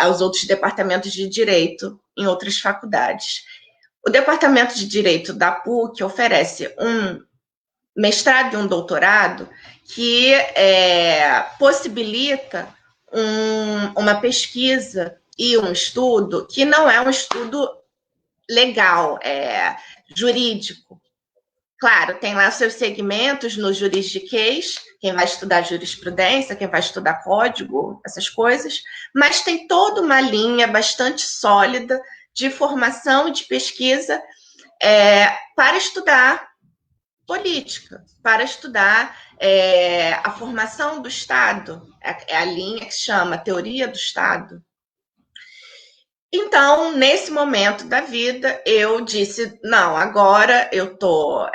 aos outros departamentos de Direito em outras faculdades. O Departamento de Direito da PUC oferece um mestrado e um doutorado que possibilita uma pesquisa e um estudo que não é um estudo legal, jurídico. Claro, tem lá seus segmentos no juridiquês, quem vai estudar jurisprudência, quem vai estudar código, essas coisas, mas tem toda uma linha bastante sólida de formação e de pesquisa para estudar política, para estudar a formação do Estado, é a linha que se chama Teoria do Estado. Então, nesse momento da vida, eu disse, não, agora eu estou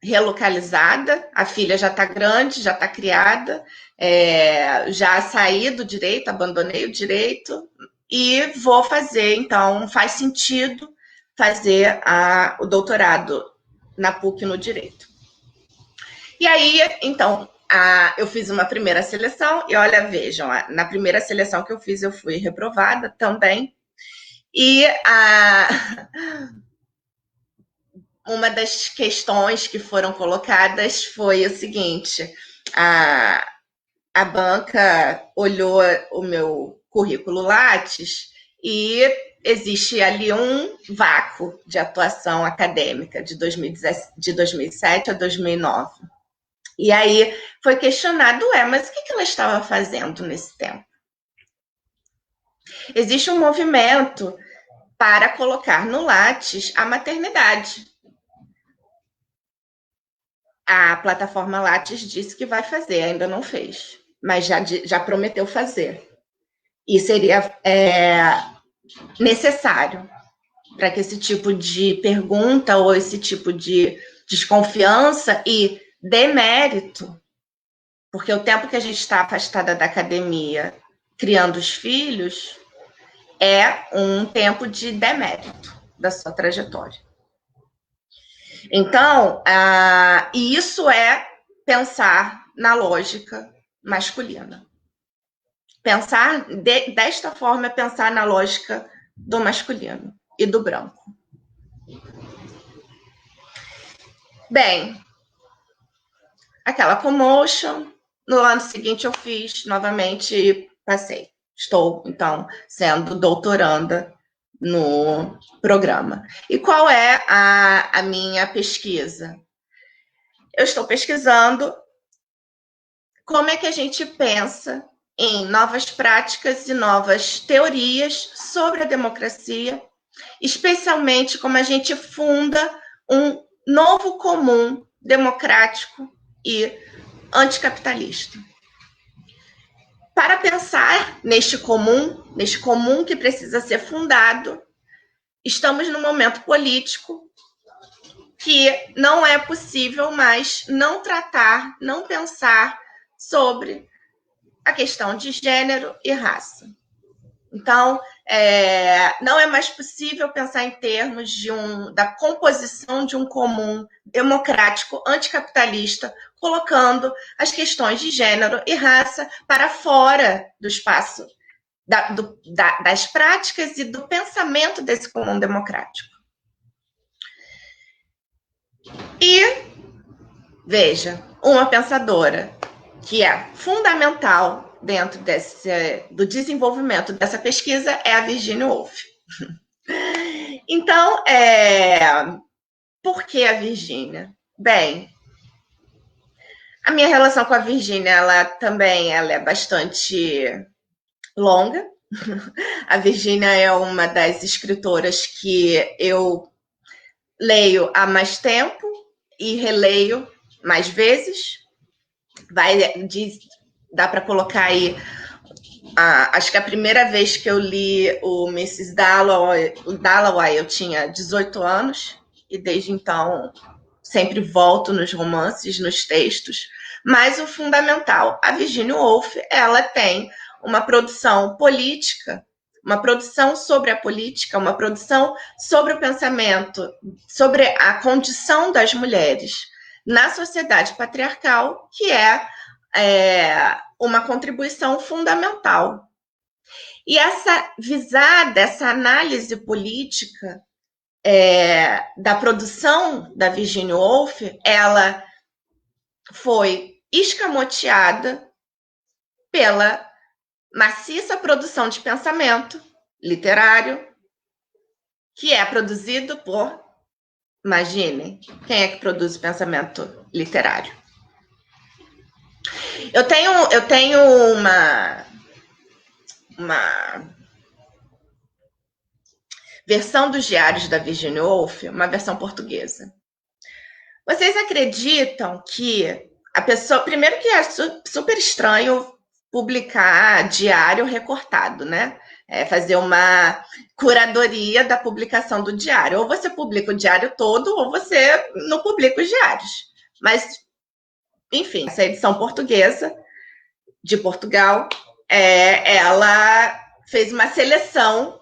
relocalizada, a filha já está grande, já está criada, já saí do direito, abandonei o direito e vou fazer, então, faz sentido fazer o doutorado na PUC no direito. E aí, então, eu fiz uma primeira seleção e, olha, vejam, na primeira seleção que eu fiz, eu fui reprovada também. E uma das questões que foram colocadas foi o seguinte: a banca olhou o meu currículo Lattes e existe ali um vácuo de atuação acadêmica de 2007 a 2009. E aí foi questionado, mas o que ela estava fazendo nesse tempo? Existe um movimento para colocar no Lattes a maternidade. A plataforma Lattes disse que vai fazer, ainda não fez, mas já prometeu fazer. E seria necessário para que esse tipo de pergunta ou esse tipo de desconfiança e demérito, porque o tempo que a gente está afastada da academia criando os filhos é um tempo de demérito da sua trajetória. Então, e isso é pensar na lógica masculina. Pensar desta forma é pensar na lógica do masculino e do branco. Bem, aquela commotion, no ano seguinte eu fiz novamente e passei. Estou, então, sendo doutoranda no programa. E qual é a minha pesquisa? Eu estou pesquisando como é que a gente pensa em novas práticas e novas teorias sobre a democracia, especialmente como a gente funda um novo comum democrático e anticapitalista. Para pensar neste comum que precisa ser fundado, estamos num momento político que não é possível mais não tratar, não pensar sobre a questão de gênero e raça. Então, não é mais possível pensar em termos da composição de um comum democrático anticapitalista, colocando as questões de gênero e raça para fora do espaço das práticas e do pensamento desse comum democrático. E, veja, uma pensadora que é fundamental dentro do desenvolvimento dessa pesquisa é a Virginia Woolf. Então, por que a Virginia? Bem, a minha relação com a Virginia, ela é bastante longa. A Virginia é uma das escritoras que eu leio há mais tempo e releio mais vezes. Dá para colocar aí, acho que a primeira vez que eu li o Mrs. Dalloway eu tinha 18 anos, e desde então sempre volto nos romances, nos textos. Mas o fundamental, a Virginia Woolf, ela tem uma produção política, uma produção sobre a política, uma produção sobre o pensamento, sobre a condição das mulheres na sociedade patriarcal, que é uma contribuição fundamental. E essa análise política da produção da Virginia Woolf, ela foi escamoteada pela maciça produção de pensamento literário, que é produzido por, imaginem, quem é que produz o pensamento literário? Eu tenho uma versão dos diários da Virginia Woolf, uma versão portuguesa. Vocês acreditam que a pessoa... Primeiro que é super estranho publicar diário recortado, né? Fazer uma curadoria da publicação do diário. Ou você publica o diário todo, ou você não publica os diários. Mas, enfim, essa edição portuguesa de Portugal, ela fez uma seleção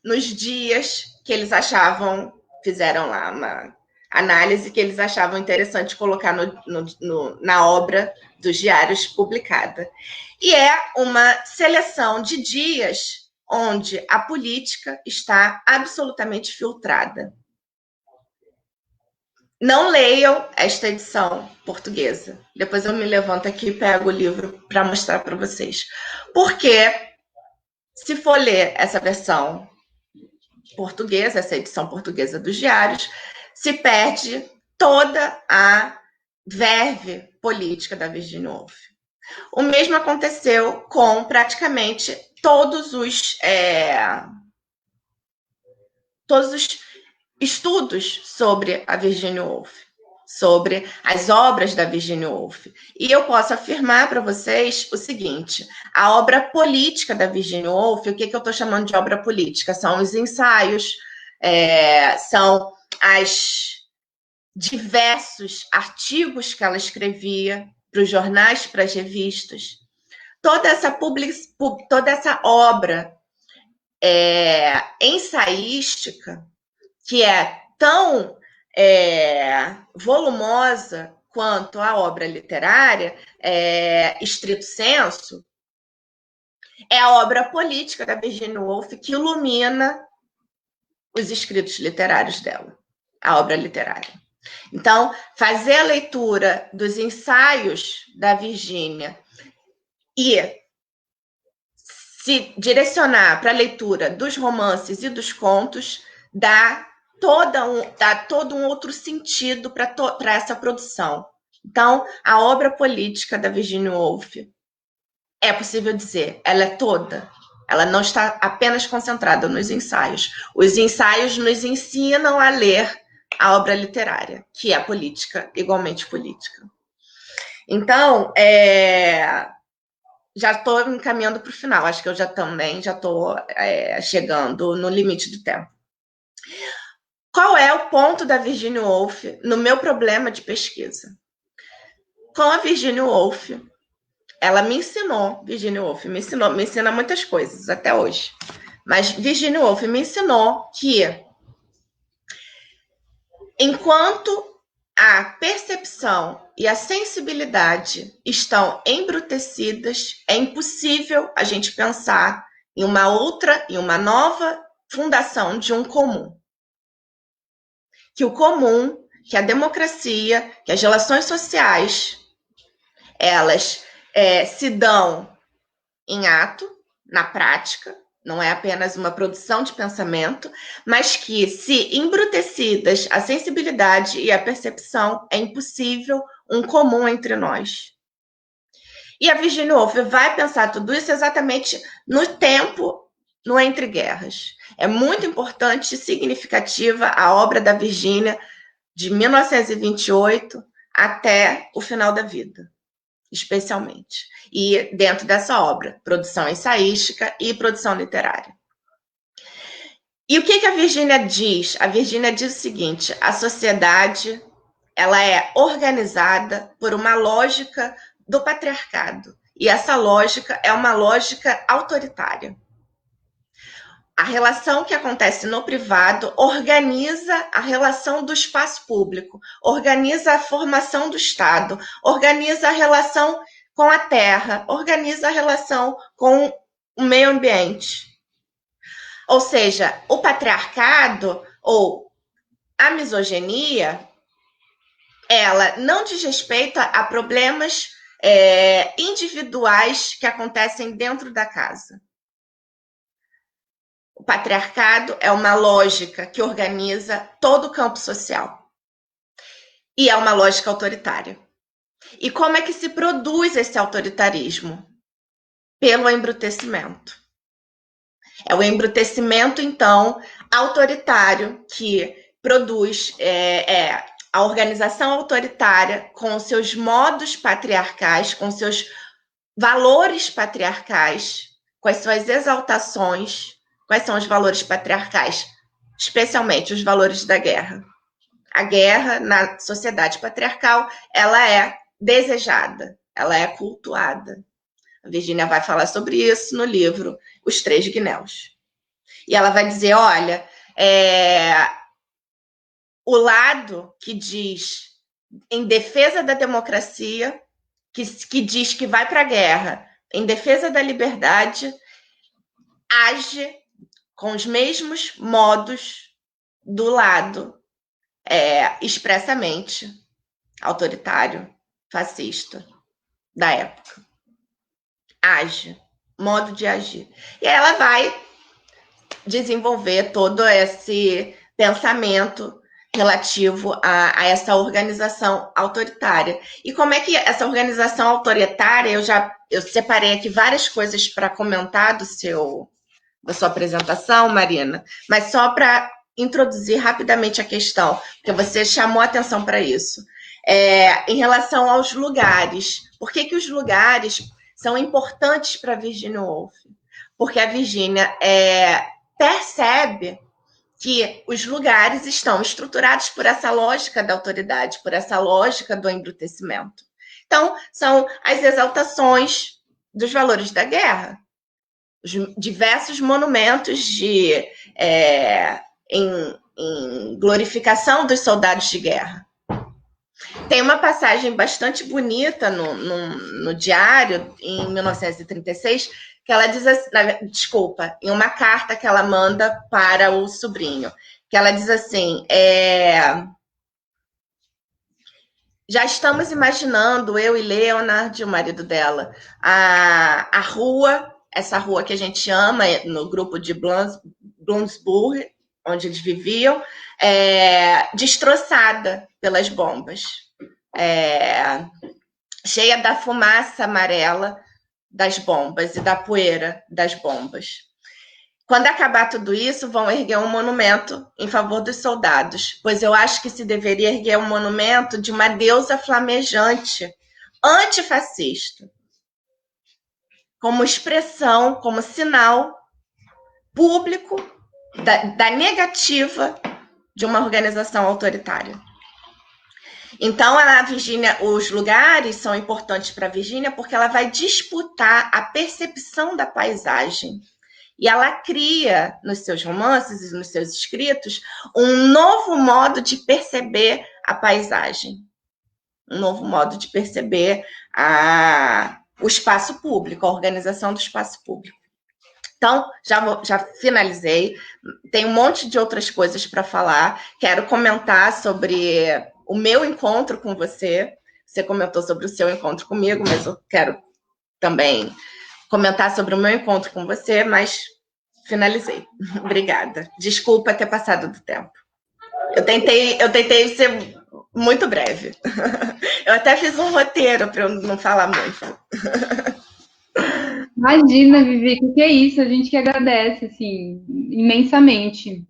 nos dias que eles achavam, fizeram lá uma análise que eles achavam interessante colocar na obra dos diários publicada. E é uma seleção de dias onde a política está absolutamente filtrada. Não leiam esta edição portuguesa. Depois eu me levanto aqui e pego o livro para mostrar para vocês. Porque, se for ler essa versão portuguesa, essa edição portuguesa dos diários, se perde toda a verve política da Virginia Woolf. O mesmo aconteceu com praticamente todos os estudos sobre a Virginia Woolf, sobre as obras da Virginia Woolf. E eu posso afirmar para vocês o seguinte: a obra política da Virginia Woolf, o que eu estou chamando de obra política? São os ensaios, são os diversos artigos que ela escrevia para os jornais, para as revistas. Toda essa obra ensaística, que é tão volumosa quanto a obra literária, estrito senso, é a obra política da Virginia Woolf que ilumina os escritos literários dela, a obra literária. Então, fazer a leitura dos ensaios da Virginia e se direcionar para a leitura dos romances e dos contos dá todo um outro sentido para essa produção. Então, a obra política da Virginia Woolf, é possível dizer, ela é toda. Ela não está apenas concentrada nos ensaios. Os ensaios nos ensinam a ler a obra literária, que é política, igualmente política. Então, já estou me encaminhando para o final. Acho que eu já estou chegando no limite do tempo. Qual é o ponto da Virginia Woolf no meu problema de pesquisa? Com a Virginia Woolf, ela me ensinou, Virginia Woolf me ensina muitas coisas até hoje. Mas Virginia Woolf me ensinou que enquanto a percepção e a sensibilidade estão embrutecidas, é impossível a gente pensar em uma nova fundação de um comum. Que o comum, que a democracia, que as relações sociais, elas se dão em ato, na prática, não é apenas uma produção de pensamento, mas que, se embrutecidas a sensibilidade e a percepção, é impossível um comum entre nós. E a Virginia Woolf vai pensar tudo isso exatamente no tempo, no entre guerras. É muito importante e significativa a obra da Virginia de 1928 até o final da vida, especialmente. E dentro dessa obra, produção ensaística e produção literária. E o que a Virginia diz? A Virginia diz o seguinte: a sociedade, ela é organizada por uma lógica do patriarcado. E essa lógica é uma lógica autoritária. A relação que acontece no privado organiza a relação do espaço público, organiza a formação do Estado, organiza a relação com a terra, organiza a relação com o meio ambiente. Ou seja, o patriarcado ou a misoginia, ela não diz respeito a problemas individuais que acontecem dentro da casa. O patriarcado é uma lógica que organiza todo o campo social. E é uma lógica autoritária. E como é que se produz esse autoritarismo? Pelo embrutecimento. É o embrutecimento, então, autoritário que produz a organização autoritária com seus modos patriarcais, com seus valores patriarcais, com as suas exaltações. Quais são os valores patriarcais? Especialmente os valores da guerra. A guerra, na sociedade patriarcal, ela é desejada, ela é cultuada. A Virginia vai falar sobre isso no livro Os Três Gnéus. E ela vai dizer, olha, o lado que diz em defesa da democracia, que diz que vai para a guerra em defesa da liberdade, age com os mesmos modos do lado expressamente autoritário, fascista da época. Age, modo de agir. E ela vai desenvolver todo esse pensamento relativo a essa organização autoritária. E como é que essa organização autoritária, eu separei aqui várias coisas para comentar da sua apresentação, Marina, mas só para introduzir rapidamente a questão, porque você chamou a atenção para isso. Em relação aos lugares, por que os lugares são importantes para a Virginia Woolf? Porque a Virginia percebe que os lugares estão estruturados por essa lógica da autoridade, por essa lógica do embrutecimento. Então, são as exaltações dos valores da guerra. Os diversos monumentos em glorificação dos soldados de guerra. Tem uma passagem bastante bonita no diário, em 1936, que ela diz assim, em uma carta que ela manda para o sobrinho, que ela diz assim, já estamos imaginando, eu e Leonard, o marido dela, a rua, essa rua que a gente ama, no grupo de Bloomsbury, onde eles viviam, destroçada pelas bombas, cheia da fumaça amarela das bombas e da poeira das bombas. Quando acabar tudo isso, vão erguer um monumento em favor dos soldados, pois eu acho que se deveria erguer um monumento de uma deusa flamejante, antifascista, como expressão, como sinal público da negativa de uma organização autoritária. Então, a Virgínia, os lugares são importantes para a Virgínia porque ela vai disputar a percepção da paisagem. E ela cria, nos seus romances e nos seus escritos, um novo modo de perceber a paisagem. Um novo modo de perceber o espaço público, a organização do espaço público. Então, já finalizei. Tem um monte de outras coisas para falar. Quero comentar sobre o meu encontro com você. Você comentou sobre o seu encontro comigo, mas eu quero também comentar sobre o meu encontro com você, mas finalizei. Obrigada. Desculpa ter passado do tempo. Eu tentei ser muito breve. Eu até fiz um roteiro para eu não falar muito. Imagina, Vivi, o que é isso? A gente que agradece, assim, imensamente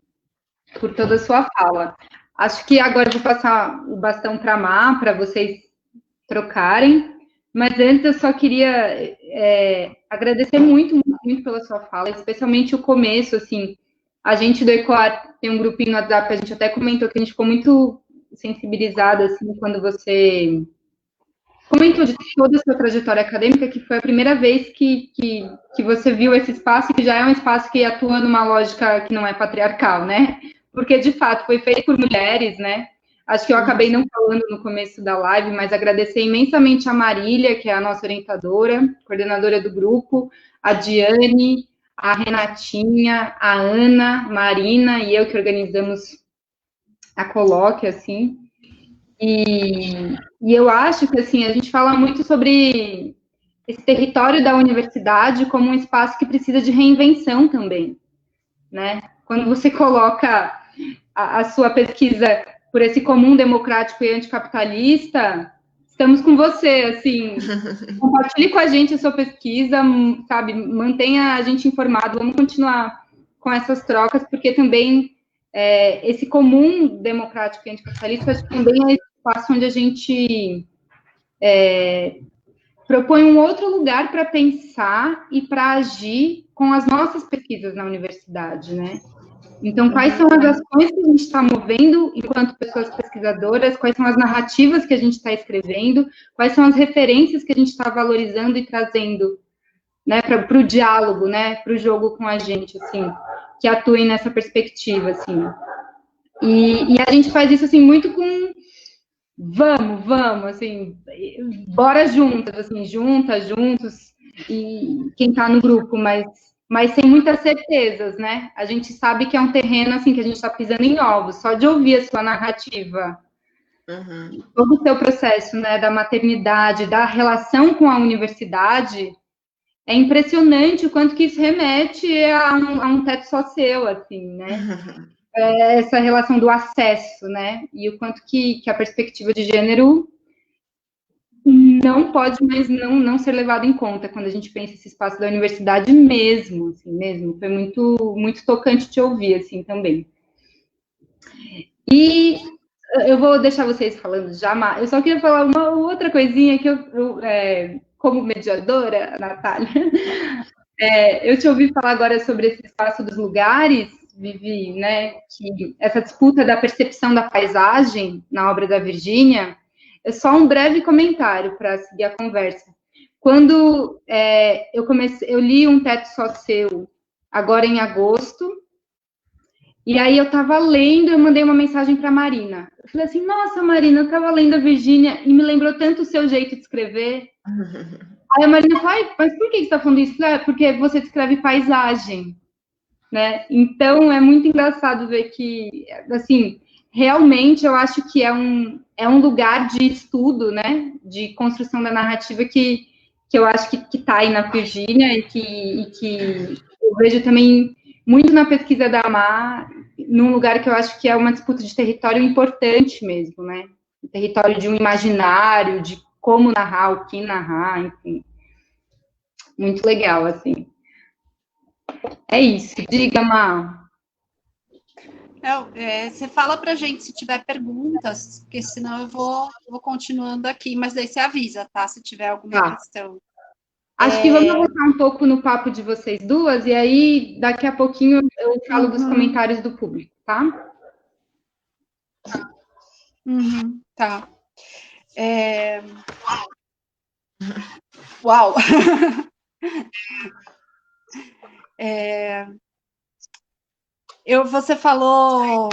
por toda a sua fala. Acho que agora eu vou passar o bastão para a Má, para vocês trocarem, mas antes eu só queria agradecer muito, muito, muito pela sua fala, especialmente o começo, assim, a gente do Ecoar tem um grupinho no WhatsApp, a gente até comentou que a gente ficou muito sensibilizada, assim, quando você comentou de toda a sua trajetória acadêmica, que foi a primeira vez que você viu esse espaço, que já é um espaço que atua numa lógica que não é patriarcal, né? Porque, de fato, foi feito por mulheres, né? Acho que eu acabei não falando no começo da live, mas agradecer imensamente a Marília, que é a nossa orientadora, coordenadora do grupo, a Diane, a Renatinha, a Ana, Marina e eu que organizamos a colóquia, assim. E eu acho que, assim, a gente fala muito sobre esse território da universidade como um espaço que precisa de reinvenção também, né? Quando você coloca a sua pesquisa por esse comum democrático e anticapitalista, estamos com você, assim, compartilhe com a gente a sua pesquisa, sabe, mantenha a gente informado, vamos continuar com essas trocas, porque também esse comum democrático e anticapitalista, acho que também é esse espaço onde a gente propõe um outro lugar para pensar e para agir com as nossas pesquisas na universidade, né? Então, quais são as ações que a gente está movendo enquanto pessoas pesquisadoras, quais são as narrativas que a gente está escrevendo, quais são as referências que a gente está valorizando e trazendo, né, para o diálogo, né, para o jogo com a gente, assim, que atuem nessa perspectiva, assim. E a gente faz isso, assim, muito com vamos, assim, bora juntas, assim, juntos, e quem está no grupo, mas sem muitas certezas, né? A gente sabe que é um terreno, assim, que a gente está pisando em ovos, só de ouvir a sua narrativa, todo o seu processo, né, da maternidade, da relação com a universidade, é impressionante o quanto que isso remete a um teto só seu, assim, né? Essa relação do acesso, né? E o quanto que a perspectiva de gênero não pode mais não ser levado em conta quando a gente pensa esse espaço da universidade mesmo, assim, mesmo. Foi muito, muito tocante te ouvir, assim, também. E eu vou deixar vocês falando já, mas eu só queria falar uma outra coisinha que eu como mediadora, Natália, eu te ouvi falar agora sobre esse espaço dos lugares, Vivi, né, que essa disputa da percepção da paisagem na obra da Virgínia, é só um breve comentário para seguir a conversa. Quando eu li Um Teto Só Seu, agora em agosto, e aí eu estava lendo, eu mandei uma mensagem para a Marina. Eu falei assim, nossa, Marina, eu estava lendo a Virgínia e me lembrou tanto o seu jeito de escrever. Aí a Marina falou, mas por que você está falando isso? Eu falei, porque você descreve paisagem, né? Então, é muito engraçado ver que, assim, realmente eu acho que é um lugar de estudo, né? De construção da narrativa que eu acho que está aí na Virgínia e que eu vejo também muito na pesquisa da Má, num lugar que eu acho que é uma disputa de território importante mesmo, né? O território de um imaginário, de como narrar, o que narrar, enfim. Muito legal, assim. É isso. Diga, Má. Você fala pra gente se tiver perguntas, porque senão eu vou continuando aqui, mas daí você avisa, tá? Se tiver alguma questão. Acho que vamos voltar um pouco no papo de vocês duas, e aí daqui a pouquinho eu falo dos comentários do público, tá? Tá. Uau! Você falou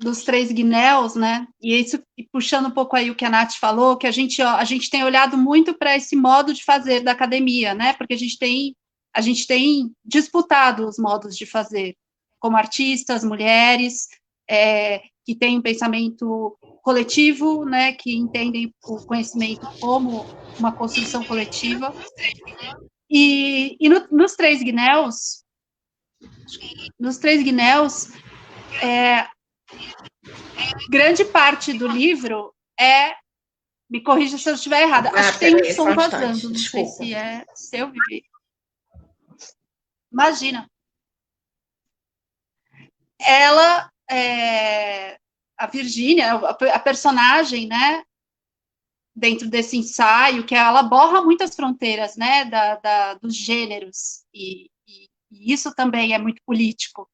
dos 3 guinéus, né? E isso, puxando um pouco aí o que a Nath falou, que a gente tem olhado muito para esse modo de fazer da academia, né? Porque a gente tem disputado os modos de fazer, como artistas, mulheres, que têm um pensamento coletivo, né? Que entendem o conhecimento como uma construção coletiva. E nos 3 guinéus, grande parte do livro me corrija se eu estiver errada. Acho que tem um som vazando, não sei se é seu, Vivi. Imagina. Ela, a Virgínia, a personagem, né, dentro desse ensaio, que ela borra muitas fronteiras, né, dos gêneros, e isso também é muito político.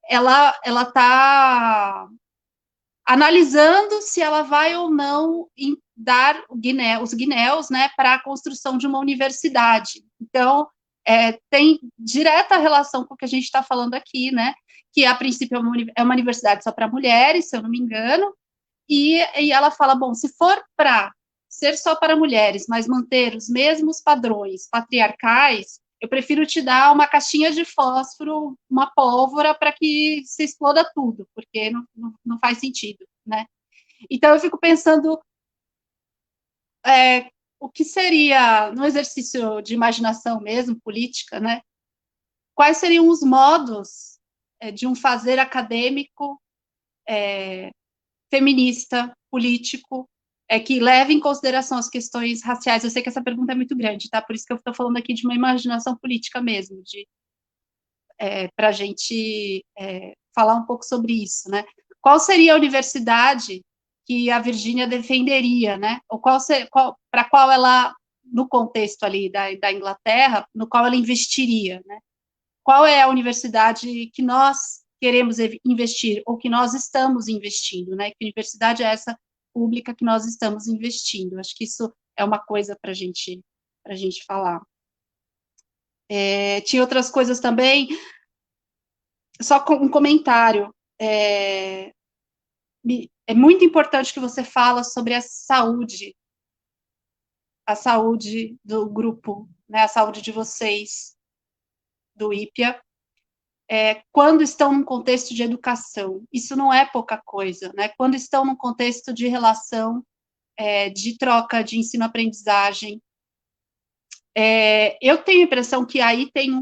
Ela está analisando se ela vai ou não dar os guinéus, né, para a construção de uma universidade. Então, tem direta relação com o que a gente está falando aqui, né, que a princípio é uma universidade só para mulheres, se eu não me engano, e ela fala, bom, se for para ser só para mulheres, mas manter os mesmos padrões patriarcais, eu prefiro te dar uma caixinha de fósforo, uma pólvora, para que se exploda tudo, porque não faz sentido, né? Então, eu fico pensando o que seria, no exercício de imaginação mesmo, política, né? Quais seriam os modos de um fazer acadêmico feminista, político, que leve em consideração as questões raciais. Eu sei que essa pergunta é muito grande, tá? Por isso que eu estou falando aqui de uma imaginação política mesmo, para a gente falar um pouco sobre isso, né? Qual seria a universidade que a Virgínia defenderia, né? Ou para qual ela, no contexto ali da Inglaterra, no qual ela investiria, né? Qual é a universidade que nós queremos investir, ou que nós estamos investindo, né? Que universidade é essa pública que nós estamos investindo? Acho que isso é uma coisa para a gente falar. Tinha outras coisas também, só com um comentário. É muito importante que você fala sobre a saúde do grupo, né? A saúde de vocês, do IPIA, quando estão num contexto de educação. Isso não é pouca coisa, né? Quando estão num contexto de relação, de troca, de ensino-aprendizagem. Eu tenho a impressão que aí tem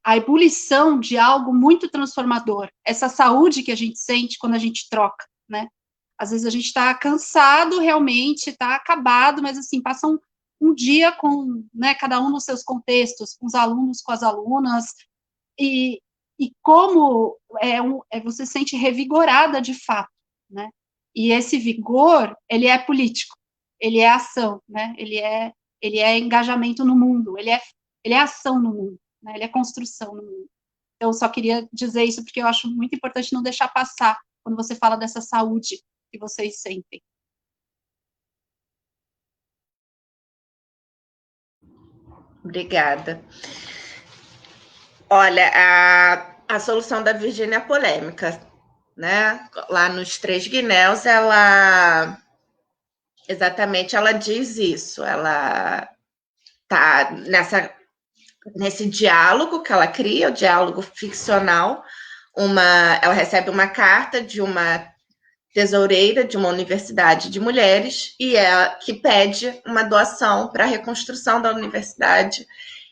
a ebulição de algo muito transformador. Essa saúde que a gente sente quando a gente troca, né? Às vezes a gente está cansado realmente, está acabado, mas assim, passa um dia com, né, cada um nos seus contextos, com os alunos, com as alunas, e como você se sente revigorada de fato, né? E esse vigor, ele é político, ele é ação, né? Ele é engajamento no mundo, ele é ação no mundo, né? Ele é construção no mundo. Então, eu só queria dizer isso porque eu acho muito importante não deixar passar quando você fala dessa saúde que vocês sentem. Obrigada. Olha, a solução da Virgínia é polêmica, né? Lá nos 3 guinéus, ela diz isso. Ela tá nesse diálogo que ela cria, o diálogo ficcional. Ela recebe uma carta de uma tesoureira de uma universidade de mulheres e que pede uma doação para a reconstrução da universidade.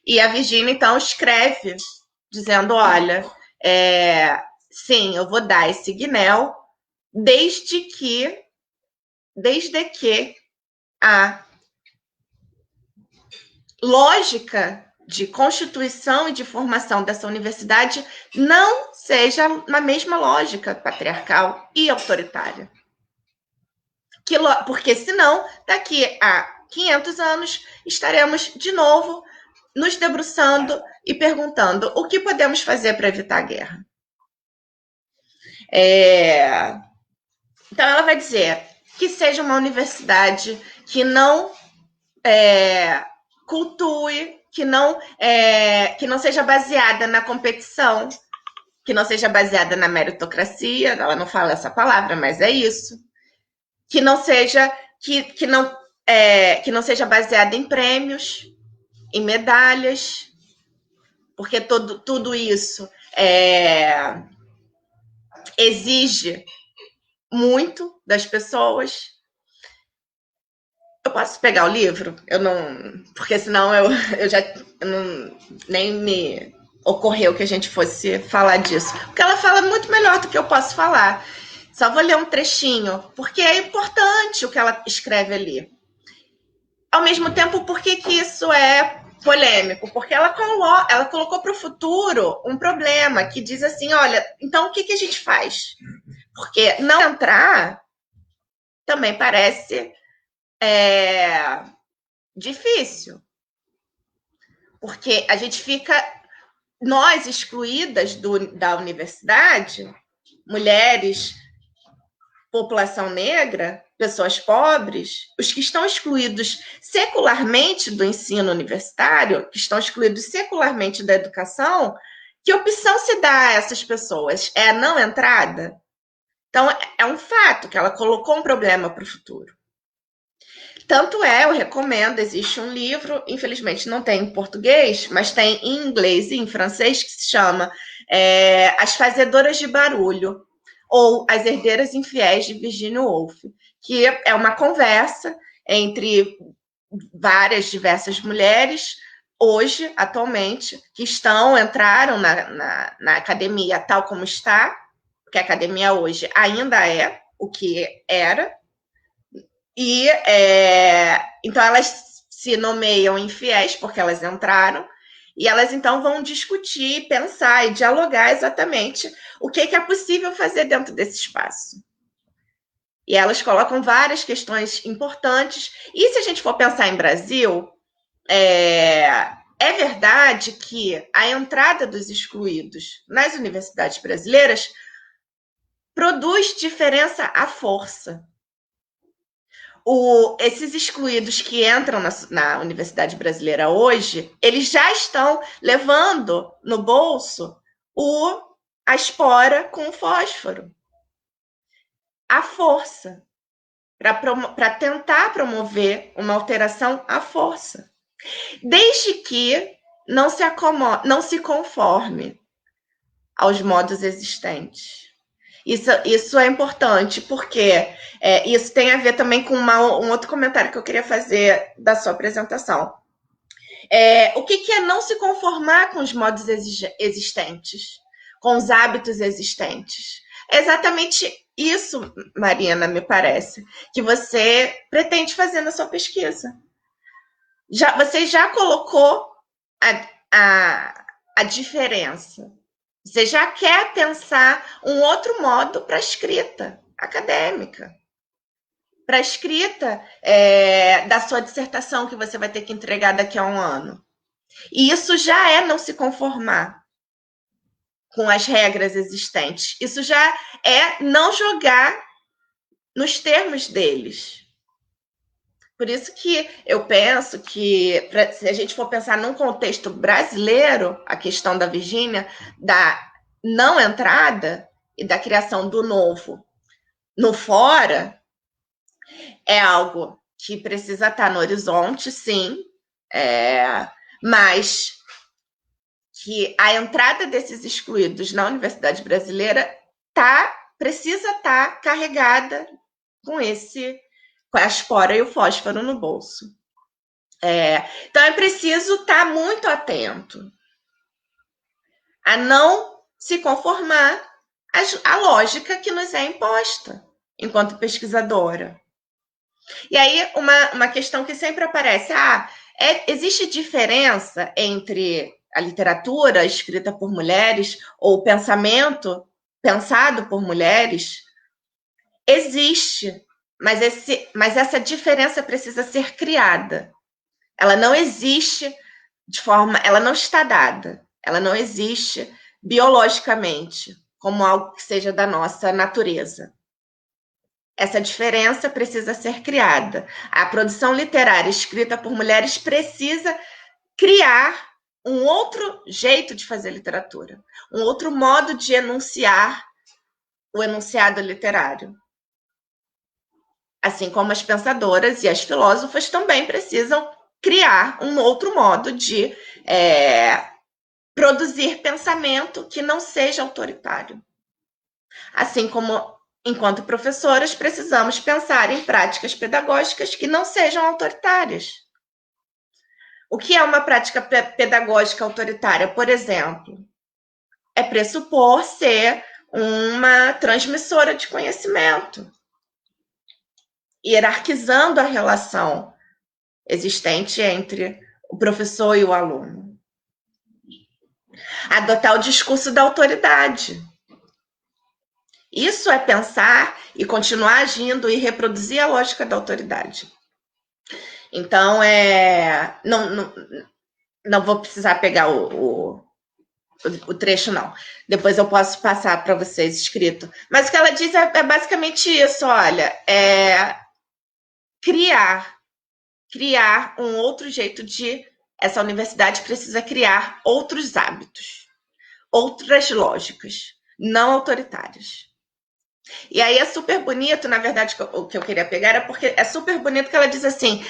E a Virgínia, então, escreve dizendo, olha, sim, eu vou dar esse guinéu desde que a lógica de constituição e de formação dessa universidade não seja na mesma lógica patriarcal e autoritária. Porque senão, daqui a 500 anos, estaremos de novo nos debruçando e perguntando o que podemos fazer para evitar a guerra. Então, ela vai dizer que seja uma universidade que não cultue, que não seja baseada na competição, que não seja baseada na meritocracia, ela não fala essa palavra, mas é isso, que não seja baseada em prêmios, em medalhas, porque tudo isso exige muito das pessoas. Eu posso pegar o livro? Eu não, porque senão nem me ocorreu que a gente fosse falar disso. Porque ela fala muito melhor do que eu posso falar. Só vou ler um trechinho, porque é importante o que ela escreve ali. Ao mesmo tempo, por que isso é polêmico? Porque ela colocou para o futuro um problema que diz assim, olha, então o que a gente faz? Porque não entrar também parece difícil. Porque a gente fica, nós excluídas da universidade, mulheres, população negra, pessoas pobres, os que estão excluídos secularmente do ensino universitário, que estão excluídos secularmente da educação, que opção se dá a essas pessoas? É a não entrada? Então, é um fato que ela colocou um problema para o futuro. Tanto eu recomendo, existe um livro, infelizmente não tem em português, mas tem em inglês e em francês, que se chama As Fazedoras de Barulho, ou As Herdeiras Infiéis, de Virginia Woolf, que é uma conversa entre diversas mulheres, hoje, atualmente, que entraram na academia tal como está, porque a academia hoje ainda é o que era, e então elas se nomeiam infiéis porque elas entraram, e elas então vão discutir, pensar e dialogar exatamente o que é possível fazer dentro desse espaço. E elas colocam várias questões importantes. E se a gente for pensar em Brasil, é verdade que a entrada dos excluídos nas universidades brasileiras produz diferença à força. Esses excluídos que entram na universidade brasileira hoje, eles já estão levando no bolso a espora com o fósforo. A força. Para tentar promover uma alteração à força. Desde que não se conforme aos modos existentes. Isso é importante, porque isso tem a ver também com um outro comentário que eu queria fazer da sua apresentação. O que é não se conformar com os modos existentes, com os hábitos existentes? É exatamente isso, Marina, me parece, que você pretende fazer na sua pesquisa. Você já colocou a diferença. Você já quer pensar um outro modo para a escrita acadêmica, para a escrita da sua dissertação que você vai ter que entregar daqui a um ano. E isso já é não se conformar com as regras existentes. Isso já é não jogar nos termos deles. Por isso que eu penso que, se a gente for pensar num contexto brasileiro, a questão da Virgínia, da não entrada e da criação do novo no fora, é algo que precisa estar no horizonte, sim, mas que a entrada desses excluídos na universidade brasileira precisa estar carregada com a espora e o fósforo no bolso. Então, é preciso estar muito atento a não se conformar à lógica que nos é imposta enquanto pesquisadora. E aí, uma questão que sempre aparece, existe diferença entre a literatura escrita por mulheres ou o pensamento pensado por mulheres? Existe, mas essa diferença precisa ser criada. Ela não existe ela não está dada, ela não existe biologicamente. como algo que seja da nossa natureza. Essa diferença precisa ser criada. A produção literária escrita por mulheres precisa criar um outro jeito de fazer literatura, um outro modo de enunciar o enunciado literário. Assim como as pensadoras e as filósofas também precisam criar um outro modo de produzir pensamento que não seja autoritário. Assim como, enquanto professoras, precisamos pensar em práticas pedagógicas que não sejam autoritárias. O que é uma prática pedagógica autoritária, por exemplo? É pressupor ser uma transmissora de conhecimento, hierarquizando a relação existente entre o professor e o aluno. Adotar o discurso da autoridade. Isso é pensar e continuar agindo e reproduzir a lógica da autoridade. Então, não vou precisar pegar o trecho, não. Depois eu posso passar para vocês escrito. Mas o que ela diz é basicamente isso, olha, criar um outro jeito de... Essa universidade precisa criar outros hábitos, outras lógicas, não autoritárias. E aí é super bonito, na verdade, o que eu queria pegar era porque é super bonito que ela diz assim,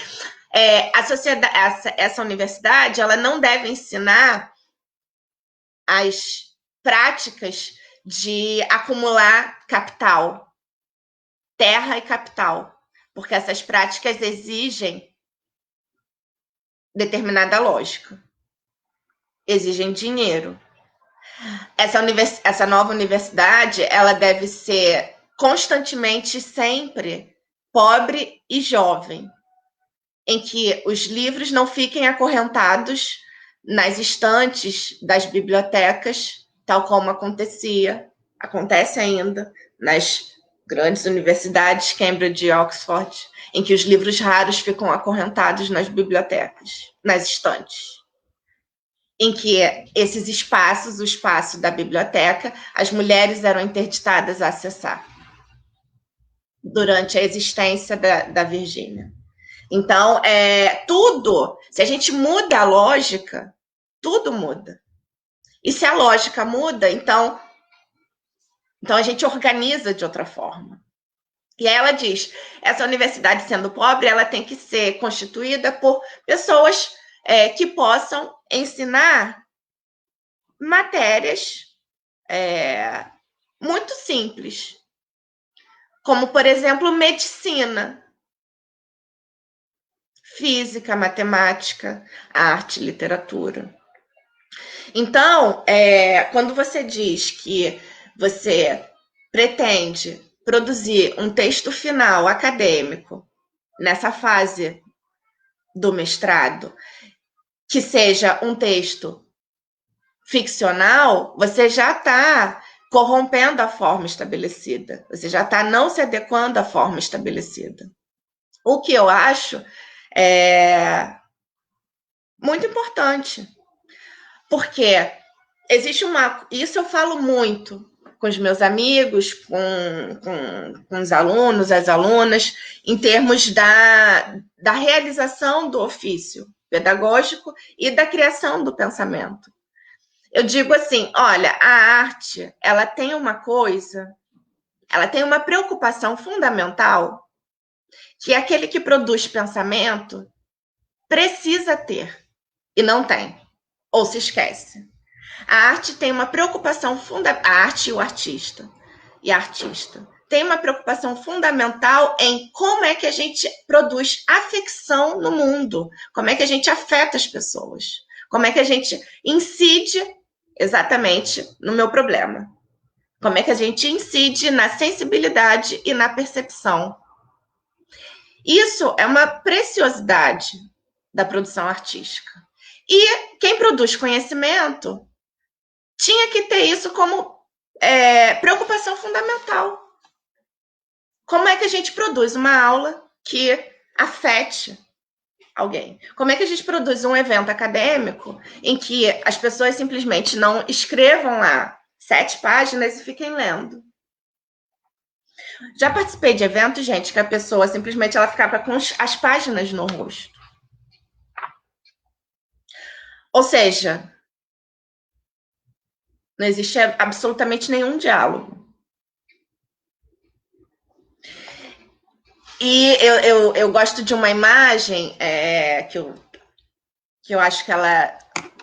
a sociedade, essa universidade, ela não deve ensinar as práticas de acumular capital, terra e capital, porque essas práticas exigem determinada lógica, exigem dinheiro. Essa nova universidade, ela deve ser constantemente, sempre, pobre e jovem, em que os livros não fiquem acorrentados nas estantes das bibliotecas, tal como acontece ainda nas grandes universidades, Cambridge e Oxford, em que os livros raros ficam acorrentados nas bibliotecas, nas estantes. Em que esses espaços, o espaço da biblioteca, as mulheres eram interditadas a acessar durante a existência da Virgínia. Então, tudo, se a gente muda a lógica, tudo muda. E se a lógica muda, então a gente organiza de outra forma. E aí ela diz, essa universidade sendo pobre, ela tem que ser constituída por pessoas que possam ensinar matérias muito simples, como, por exemplo, medicina, física, matemática, arte, literatura. Então, quando você diz que você pretende produzir um texto final acadêmico nessa fase do mestrado, que seja um texto ficcional, você já está corrompendo a forma estabelecida. Você já está não se adequando à forma estabelecida. O que eu acho muito importante. Porque existe isso eu falo muito com os meus amigos, com os alunos, as alunas, em termos da realização do ofício pedagógico e da criação do pensamento. Eu digo assim, olha, a arte, ela tem uma preocupação fundamental que aquele que produz pensamento precisa ter e não tem, ou se esquece. A arte tem uma preocupação fundamental, a arte e o artista, e a artista, tem uma preocupação fundamental em como é que a gente produz afecção no mundo, como é que a gente afeta as pessoas, como é que a gente incide exatamente no meu problema, como é que a gente incide na sensibilidade e na percepção. Isso é uma preciosidade da produção artística. E quem produz conhecimento tinha que ter isso como preocupação fundamental. Como é que a gente produz uma aula que afete alguém? Como é que a gente produz um evento acadêmico em que as pessoas simplesmente não escrevam lá 7 páginas e fiquem lendo. Já participei de eventos, gente, que a pessoa simplesmente ela ficava com as páginas no rosto. Ou seja, não existe absolutamente nenhum diálogo. E eu gosto de uma imagem que eu acho que ela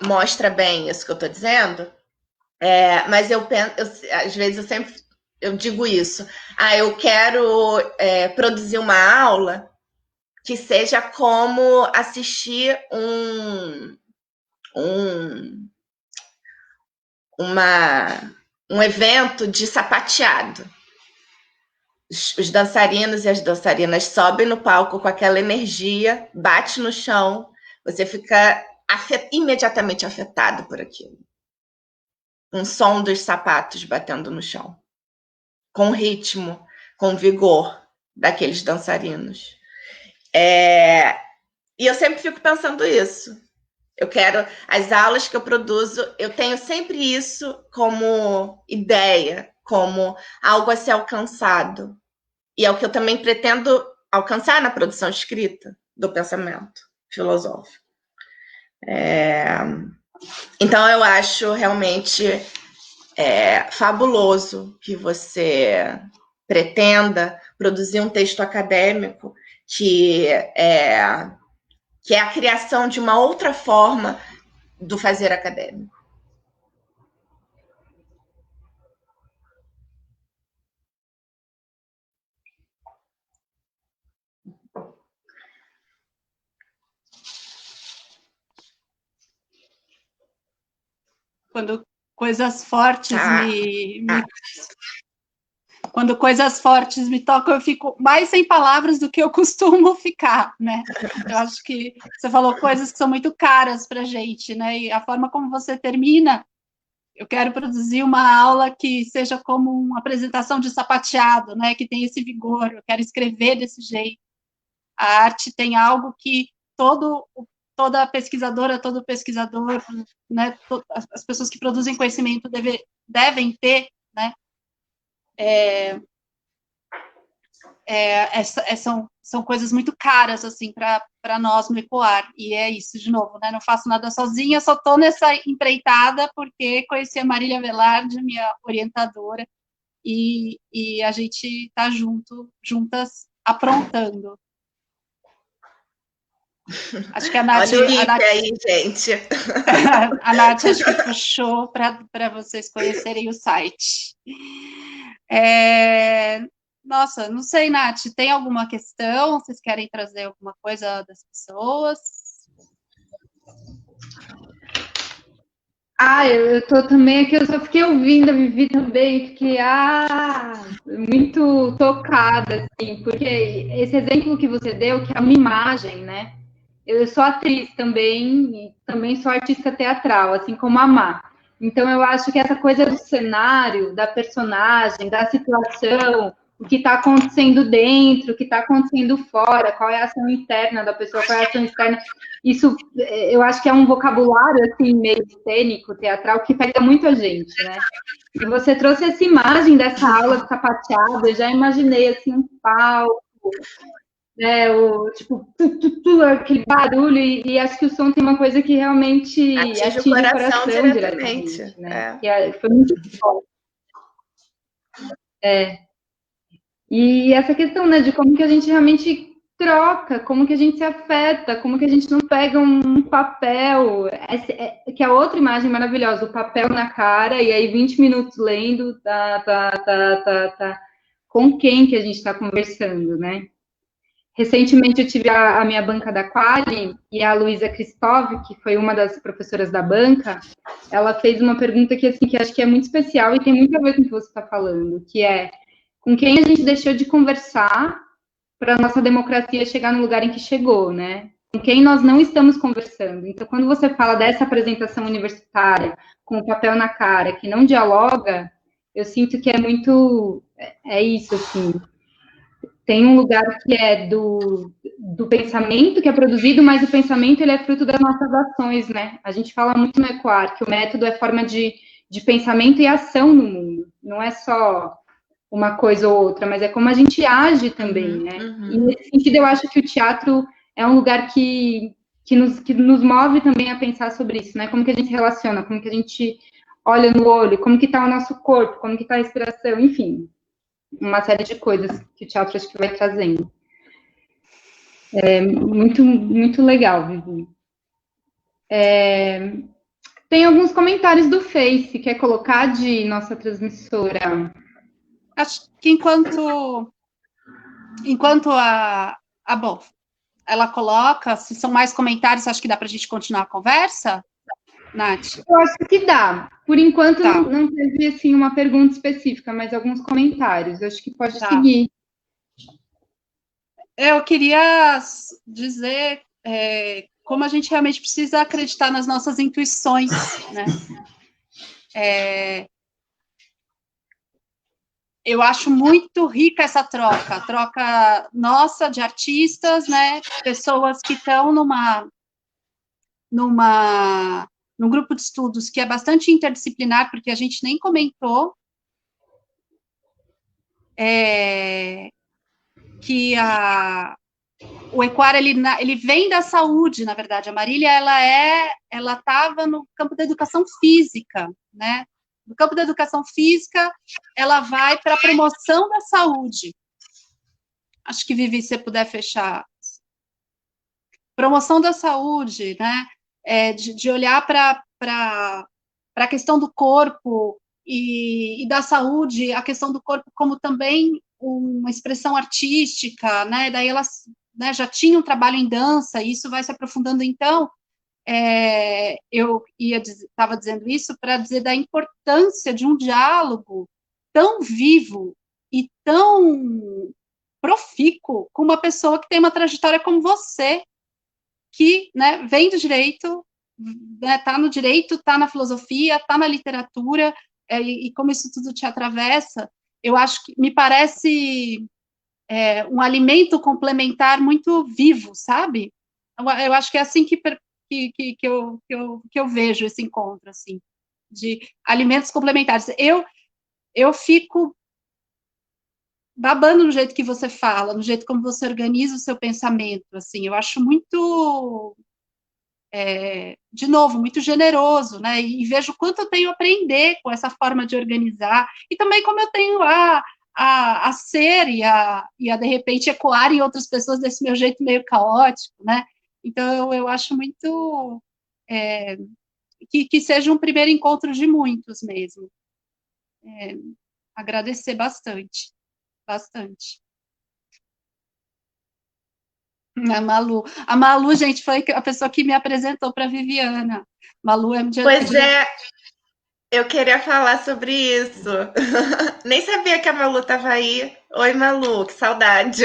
mostra bem isso que eu estou dizendo, mas às vezes eu digo isso. Eu quero produzir uma aula que seja como assistir um evento de sapateado. Os dançarinos e as dançarinas sobem no palco com aquela energia, bate no chão, você fica imediatamente afetado por aquilo. Um som dos sapatos batendo no chão, com ritmo, com vigor daqueles dançarinos. E eu sempre fico pensando isso. Eu quero, as aulas que eu produzo, eu tenho sempre isso como ideia, como algo a ser alcançado. E é o que eu também pretendo alcançar na produção escrita do pensamento filosófico. Então, eu acho realmente fabuloso que você pretenda produzir um texto acadêmico que é a criação de uma outra forma do fazer acadêmico. Quando coisas fortes quando coisas fortes me tocam, eu fico mais sem palavras do que eu costumo ficar, né? Eu acho que você falou coisas que são muito caras para a gente, né? E a forma como você termina, eu quero produzir uma aula que seja como uma apresentação de sapateado, né? Que tem esse vigor, eu quero escrever desse jeito. A arte tem algo que toda pesquisadora, todo pesquisador, né? As pessoas que produzem conhecimento devem ter, né? São coisas muito caras assim para nós no Ecoar, e é isso de novo, né? Não faço nada sozinha, só estou nessa empreitada porque conheci a Marília Velarde, minha orientadora, e a gente está juntas aprontando. Acho que a Nath... Olha o link aí, gente. A Nath acho que puxou para vocês conhecerem o site. Nossa, não sei, Nath, tem alguma questão? Vocês querem trazer alguma coisa das pessoas? Eu tô também aqui, eu só fiquei ouvindo a Vivi também, fiquei muito tocada, assim, porque esse exemplo que você deu, que é uma imagem, né? Eu sou atriz também, e também sou artista teatral, assim como a Má. Então, eu acho que essa coisa do cenário, da personagem, da situação, o que está acontecendo dentro, o que está acontecendo fora, qual é a ação interna da pessoa, qual é a ação externa, isso eu acho que é um vocabulário assim, meio cênico, teatral, que pega muito a gente, né? E você trouxe essa imagem dessa aula de sapateado, eu já imaginei assim, um palco, né, aquele barulho, e acho que o som tem uma coisa que realmente atinge o coração diretamente, né? Foi muito forte. E essa questão, né, de como que a gente realmente troca, como que a gente se afeta, como que a gente não pega um papel, que é outra imagem maravilhosa, o papel na cara, e aí 20 minutos lendo, com quem que a gente está conversando, né? Recentemente eu tive a minha banca da Quali e a Luísa Christov, que foi uma das professoras da banca, ela fez uma pergunta que, assim, que acho que é muito especial e tem muito a ver com o que você está falando, que é com quem a gente deixou de conversar para a nossa democracia chegar no lugar em que chegou, né? Com quem nós não estamos conversando. Então, quando você fala dessa apresentação universitária, com o papel na cara, que não dialoga, eu sinto que é muito... É isso, assim... Tem um lugar que é do pensamento que é produzido, mas o pensamento ele é fruto das nossas ações, né? A gente fala muito no Ecoar que o método é forma de de pensamento e ação no mundo. Não é só uma coisa ou outra, mas é como a gente age também, né? E nesse sentido, eu acho que o teatro é um lugar que nos move também a pensar sobre isso, né? Como que a gente se relaciona, como que a gente olha no olho, como que está o nosso corpo, como que está a respiração, enfim, uma série de coisas que o teatro acho que vai trazendo. É muito, muito legal, Vivi. Tem alguns comentários do Face, quer colocar de nossa transmissora? Acho que enquanto bom, ela coloca, se são mais comentários, acho que dá para a gente continuar a conversa, Nath? Eu acho que dá. Por enquanto, Tá. não teve assim, uma pergunta específica, mas alguns comentários. Eu acho que pode seguir. Eu queria dizer como a gente realmente precisa acreditar nas nossas intuições, né? Eu acho muito rica essa troca nossa de artistas, né? Pessoas que estão num grupo de estudos que é bastante interdisciplinar, porque a gente nem comentou que o Equar, ele vem da saúde, na verdade. A Marília, ela estava no campo da educação física, né? No campo da educação física, ela vai para a promoção da saúde. Acho que, Vivi, se você puder fechar. Promoção da saúde, né? De olhar para a questão do corpo e da saúde, a questão do corpo como também uma expressão artística, né? Daí elas, né, já tinham um trabalho em dança, e isso vai se aprofundando. Então, eu estava dizendo isso para dizer da importância de um diálogo tão vivo e tão profícuo com uma pessoa que tem uma trajetória como você, que, né, vem do direito, né, tá no direito, tá na filosofia, tá na literatura, e como isso tudo te atravessa. Eu acho que me parece um alimento complementar muito vivo, sabe? Eu acho que é assim que eu vejo esse encontro, assim, de alimentos complementares. Eu fico babando no jeito que você fala, no jeito como você organiza o seu pensamento, assim, eu acho muito, de novo, muito generoso, né, e vejo quanto eu tenho a aprender com essa forma de organizar, e também como eu tenho a ser e a, de repente, ecoar em outras pessoas desse meu jeito meio caótico, né, então eu acho muito que seja um primeiro encontro de muitos mesmo. Agradecer bastante. A Malu, gente, foi a pessoa que me apresentou para a Viviana. Malu é Pois é, eu queria falar sobre isso. Nem sabia que a Malu estava aí. Oi, Malu, que saudade.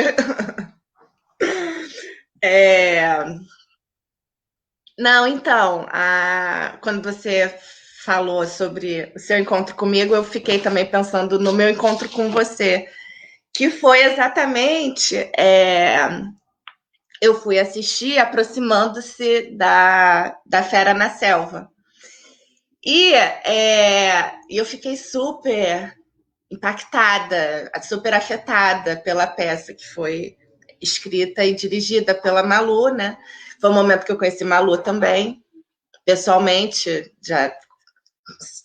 Não, então, quando você falou sobre o seu encontro comigo, eu fiquei também pensando no meu encontro com você, que foi exatamente... eu fui assistir aproximando-se da Fera na Selva. E eu fiquei super impactada, super afetada pela peça que foi escrita e dirigida pela Malu, né? Foi um momento que eu conheci Malu também, pessoalmente, já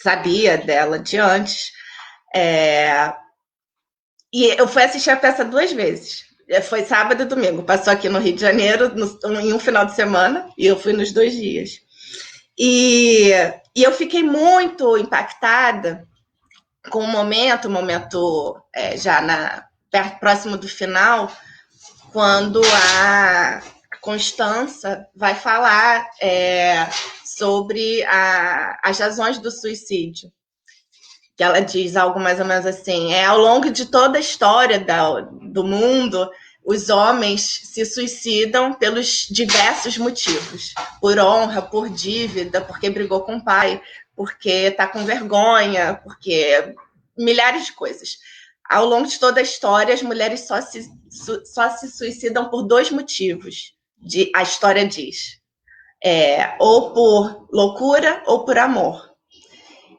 sabia dela de antes. E eu fui assistir a peça 2 vezes. Foi sábado e domingo. Passou aqui no Rio de Janeiro em um final de semana, e eu fui nos 2 dias. E eu fiquei muito impactada com o momento já próximo do final, quando a Constança vai falar sobre as razões do suicídio. Que ela diz algo mais ou menos assim: ao longo de toda a história do mundo, os homens se suicidam pelos diversos motivos. Por honra, por dívida, porque brigou com o pai, porque está com vergonha, porque milhares de coisas. Ao longo de toda a história, as mulheres só se suicidam por 2 motivos, a história diz. Ou por loucura ou por amor.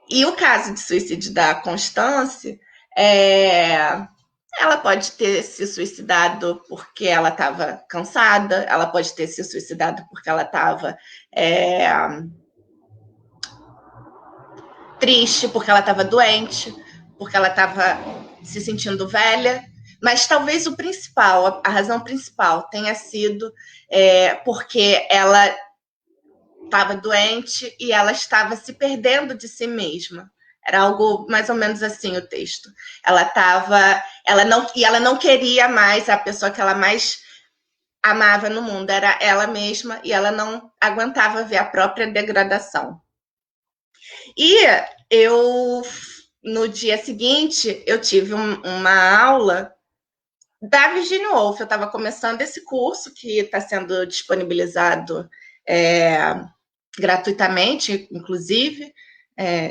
E o caso de suicídio da Constance, ela pode ter se suicidado porque ela estava cansada, ela pode ter se suicidado porque ela estava triste, porque ela estava doente, porque ela estava se sentindo velha. Mas talvez o principal, a razão principal tenha sido porque ela estava doente e ela estava se perdendo de si mesma. Era algo mais ou menos assim o texto. Ela não queria mais a pessoa que ela mais amava no mundo, era ela mesma, e ela não aguentava ver a própria degradação. E no dia seguinte, eu tive uma aula da Virginia Woolf. Eu estava começando esse curso que está sendo disponibilizado gratuitamente, inclusive.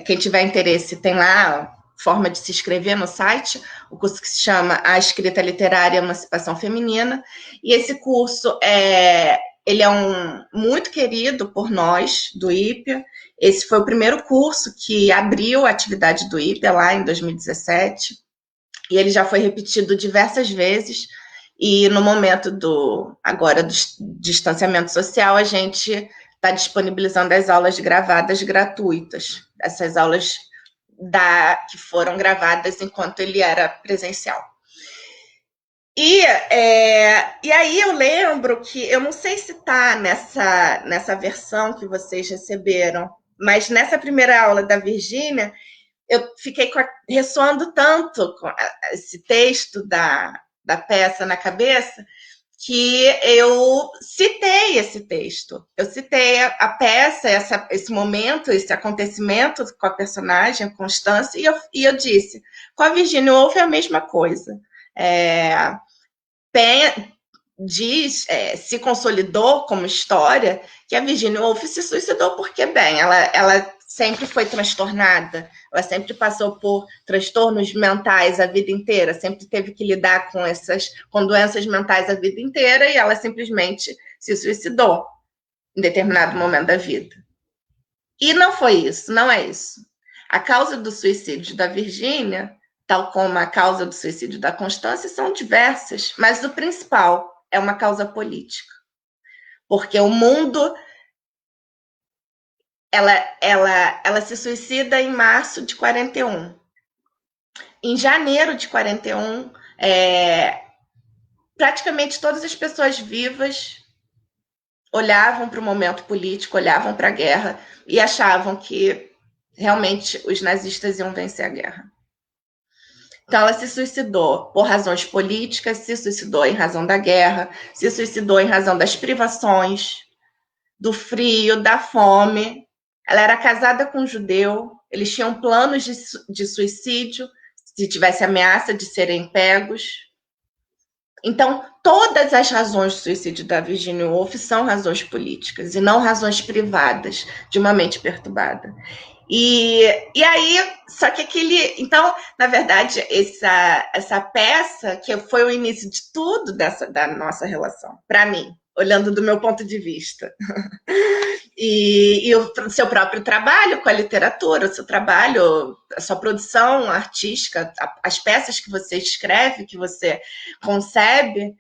Quem tiver interesse tem lá forma de se inscrever no site, o curso que se chama A Escrita Literária e Emancipação Feminina. E esse curso ele é muito querido por nós, do IPEA. Esse foi o primeiro curso que abriu a atividade do IPEA lá em 2017. E ele já foi repetido diversas vezes. E no momento agora do distanciamento social, a gente está disponibilizando as aulas gravadas gratuitas. Essas aulas que foram gravadas enquanto ele era presencial. E aí eu lembro que, eu não sei se está nessa versão que vocês receberam, mas nessa primeira aula da Virgínia, eu fiquei ressoando tanto com esse texto da peça na cabeça, que eu citei esse texto. Eu citei a peça, esse momento, esse acontecimento com a personagem, a Constance, e eu disse, com a Virginia Woolf é a mesma coisa. Se consolidou como história que a Virginia Woolf se suicidou porque, bem, ela sempre foi transtornada, ela sempre passou por transtornos mentais a vida inteira, sempre teve que lidar com doenças mentais a vida inteira, e ela simplesmente se suicidou em determinado momento da vida. E não foi isso, não é isso. A causa do suicídio da Virgínia, tal como a causa do suicídio da Constância, são diversas, mas o principal é uma causa política. Porque o mundo... Ela se suicida em março de 41. Em janeiro de 41, praticamente todas as pessoas vivas olhavam para o momento político, olhavam para a guerra e achavam que realmente os nazistas iam vencer a guerra. Então, ela se suicidou por razões políticas, se suicidou em razão da guerra, se suicidou em razão das privações, do frio, da fome. Ela era casada com um judeu, eles tinham planos de suicídio, se tivesse ameaça de serem pegos. Então, todas as razões do suicídio da Virginia Woolf são razões políticas, e não razões privadas de uma mente perturbada. E aí, só que então, na verdade, essa peça, que foi o início de tudo da nossa relação, para mim, olhando do meu ponto de vista. E o seu próprio trabalho com a literatura, o seu trabalho, a sua produção artística, as peças que você escreve, que você concebe,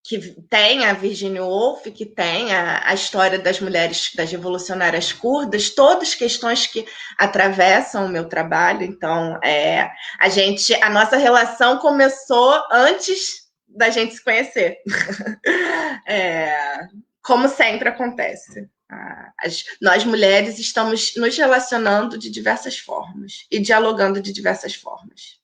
que tem a Virginia Woolf, que tem a história das mulheres, das revolucionárias curdas, todas questões que atravessam o meu trabalho. Então, a nossa relação começou antes da gente se conhecer. Como sempre acontece. Nós, mulheres, estamos nos relacionando de diversas formas e dialogando de diversas formas.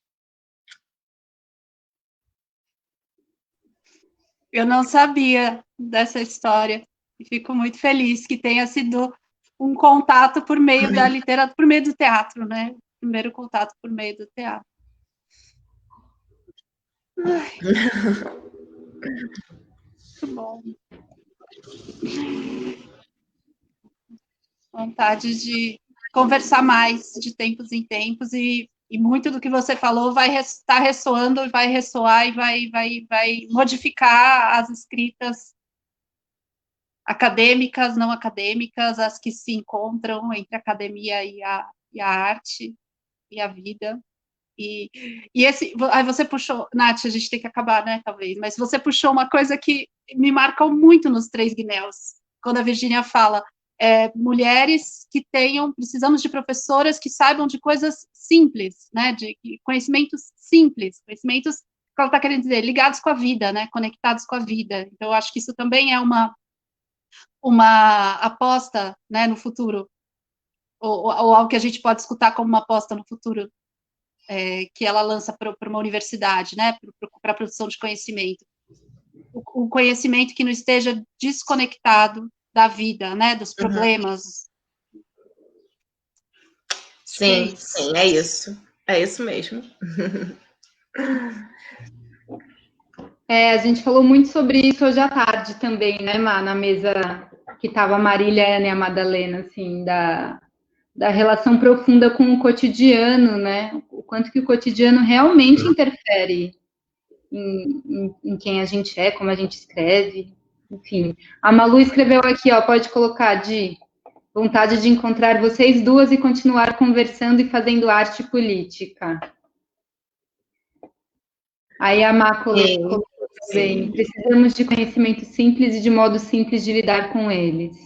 Eu não sabia dessa história e fico muito feliz que tenha sido um contato por meio da literatura, por meio do teatro, né? Primeiro contato por meio do teatro. Ai. Muito bom. Vontade de conversar mais de tempos em tempos, e muito do que você falou vai estar ressoando, vai ressoar e vai modificar as escritas acadêmicas, não acadêmicas, as que se encontram entre a academia e a arte e a vida. E aí você puxou, Nath, a gente tem que acabar, né, talvez, mas você puxou uma coisa que me marcou muito nos 3 Guinéus, quando a Virgínia fala, mulheres que precisamos de professoras que saibam de coisas simples, né, de conhecimentos simples, conhecimentos, que ela está querendo dizer, ligados com a vida, né, conectados com a vida. Então, eu acho que isso também é uma aposta, né, no futuro, ou algo que a gente pode escutar como uma aposta no futuro, que ela lança para uma universidade, né, para a produção de conhecimento. O conhecimento que não esteja desconectado da vida, né, dos problemas. Sim, sim, é isso. É isso mesmo. A gente falou muito sobre isso hoje à tarde também, né, Má, na mesa que estava a Marília, Ana e a Madalena, assim, da relação profunda com o cotidiano, né? O quanto que o cotidiano realmente interfere em quem a gente é, como a gente escreve, enfim. A Malu escreveu aqui, ó, pode colocar, de vontade de encontrar vocês duas e continuar conversando e fazendo arte política. Aí a Má colocou também, precisamos de conhecimento simples e de modo simples de lidar com eles.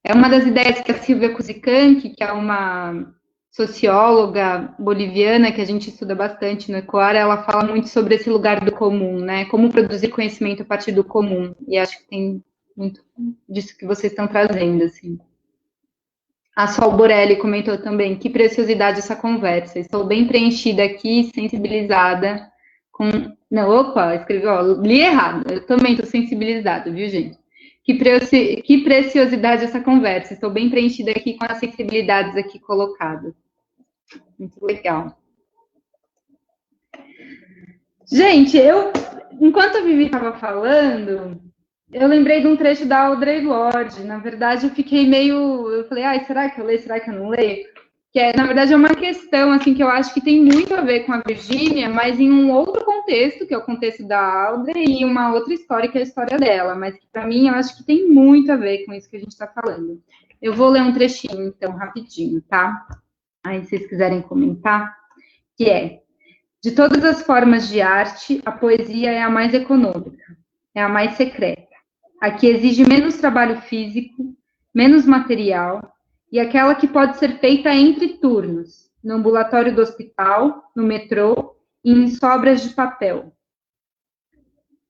É uma das ideias que a Silvia Cusicanqui, que é uma socióloga boliviana que a gente estuda bastante no Ecoar, ela fala muito sobre esse lugar do comum, né? Como produzir conhecimento a partir do comum. E acho que tem muito disso que vocês estão trazendo, assim. A Sol Borelli comentou também, que preciosidade essa conversa. Estou bem preenchida aqui, sensibilizada com... Não, opa, escreveu, ó, li errado. Eu também estou sensibilizada, viu, gente? Que preciosidade essa conversa. Estou bem preenchida aqui com as sensibilidades aqui colocadas. Muito legal. Gente, enquanto a Vivi estava falando, eu lembrei de um trecho da Audre Lorde. Na verdade, eu fiquei eu falei, será que eu leio, será que eu não leio? Que na verdade, é uma questão, assim, que eu acho que tem muito a ver com a Virgínia, mas em um outro contexto, que é o contexto da Audre, e uma outra história, que é a história dela. Mas que, para mim, eu acho que tem muito a ver com isso que a gente está falando. Eu vou ler um trechinho, então, rapidinho, tá? Aí, se vocês quiserem comentar, que é: de todas as formas de arte, a poesia é a mais econômica, é a mais secreta, a que exige menos trabalho físico, menos material, e aquela que pode ser feita entre turnos, no ambulatório do hospital, no metrô e em sobras de papel.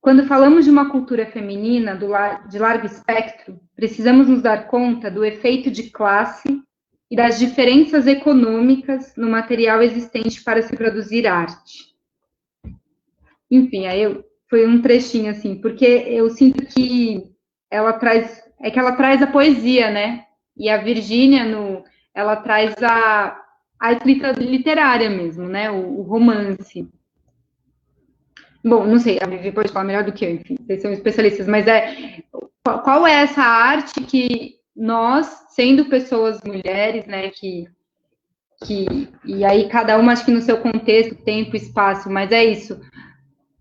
Quando falamos de uma cultura feminina de largo espectro, precisamos nos dar conta do efeito de classe e das diferenças econômicas no material existente para se produzir arte. Enfim, foi um trechinho, assim, porque eu sinto que ela traz a poesia, né? E a Virgínia, ela traz a escrita literária mesmo, né? O romance. Bom, não sei, a Vivi pode falar melhor do que eu, enfim, vocês são especialistas, mas qual é essa arte que nós, sendo pessoas mulheres, né, e aí cada uma, acho que no seu contexto, tempo, espaço, mas é isso,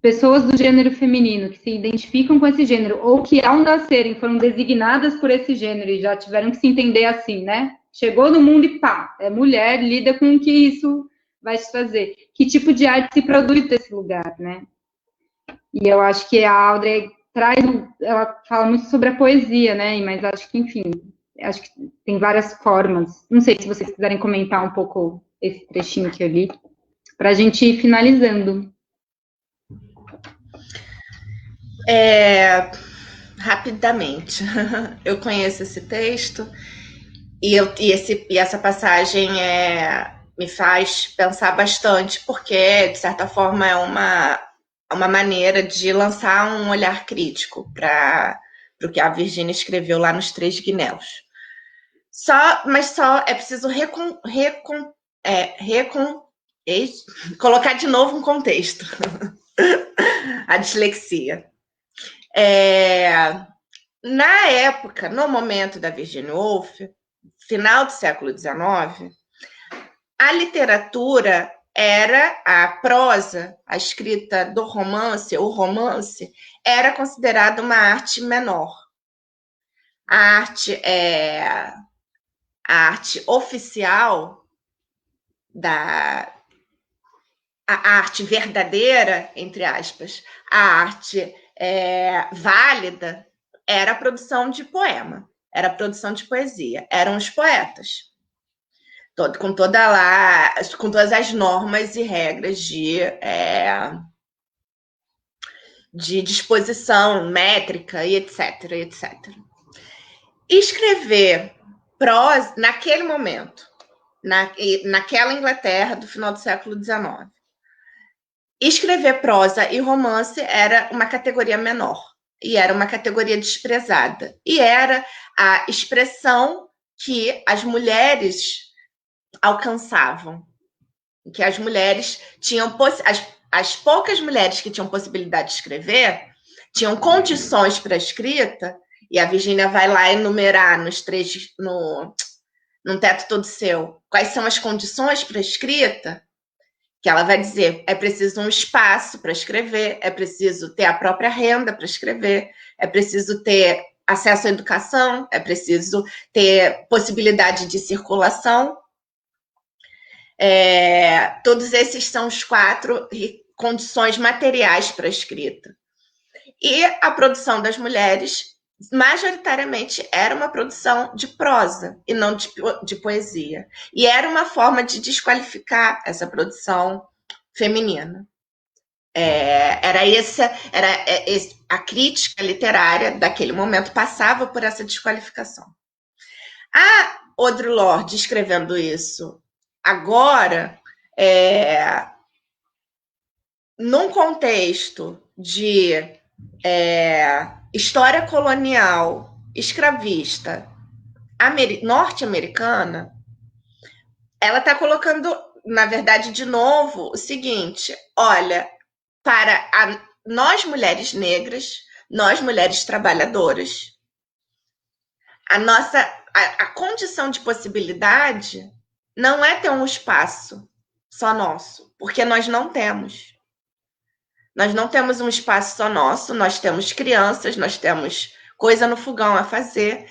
pessoas do gênero feminino que se identificam com esse gênero, ou que ao nascerem foram designadas por esse gênero e já tiveram que se entender assim, né? Chegou no mundo e pá, é mulher, lida com o que isso vai te trazer. Que tipo de arte se produz desse lugar, né? E eu acho que a Audre ela fala muito sobre a poesia, né? Mas acho que, enfim, acho que tem várias formas. Não sei se vocês quiserem comentar um pouco esse trechinho que eu li, para a gente ir finalizando. Rapidamente, eu conheço esse texto e essa passagem me faz pensar bastante, porque, de certa forma, é uma maneira de lançar um olhar crítico para o que a Virgínia escreveu lá nos 3 Guinéus. Mas é preciso colocar de novo um contexto. A dislexia. Na época, no momento da Virginia Woolf, final do século XIX, a literatura era a prosa, a escrita do romance, o romance, era considerada uma arte menor, A arte oficial, a arte verdadeira, entre aspas, a arte válida, era a produção de poema, era a produção de poesia, eram os poetas. Com todas as normas e regras de disposição métrica e etc, etc. Escrever prosa, naquele momento, naquela Inglaterra do final do século XIX, escrever prosa e romance era uma categoria menor, e era uma categoria desprezada, e era a expressão que as mulheres alcançavam, que as mulheres tinham, as poucas mulheres que tinham possibilidade de escrever, tinham condições para a escrita, e a Virgínia vai lá enumerar num Teto Todo Seu, quais são as condições para a escrita, que ela vai dizer, é preciso um espaço para escrever, é preciso ter a própria renda para escrever, é preciso ter acesso à educação, é preciso ter possibilidade de circulação. Todos esses são os 4 condições materiais para a escrita. E a produção das mulheres, majoritariamente, era uma produção de prosa e não de poesia. E era uma forma de desqualificar essa produção feminina. A crítica literária daquele momento passava por essa desqualificação. A Audre Lorde escrevendo isso agora, num contexto de história colonial escravista norte-americana, ela está colocando, na verdade, de novo, o seguinte: olha, para nós mulheres negras, nós mulheres trabalhadoras, a condição de possibilidade não é ter um espaço só nosso, porque nós não temos. Nós não temos um espaço só nosso, nós temos crianças, nós temos coisa no fogão a fazer.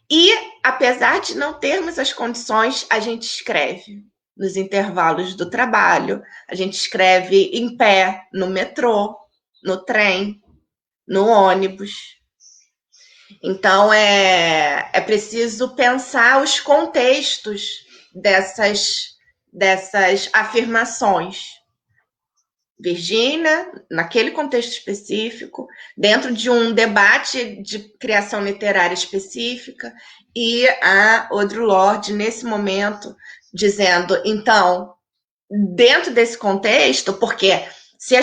E, apesar de não termos as condições, a gente escreve nos intervalos do trabalho, a gente escreve em pé, no metrô, no trem, no ônibus. Então, é preciso pensar os contextos dessas afirmações. Virgínia, naquele contexto específico, dentro de um debate de criação literária específica, e a Audre Lorde, nesse momento, dizendo, então, dentro desse contexto, porque se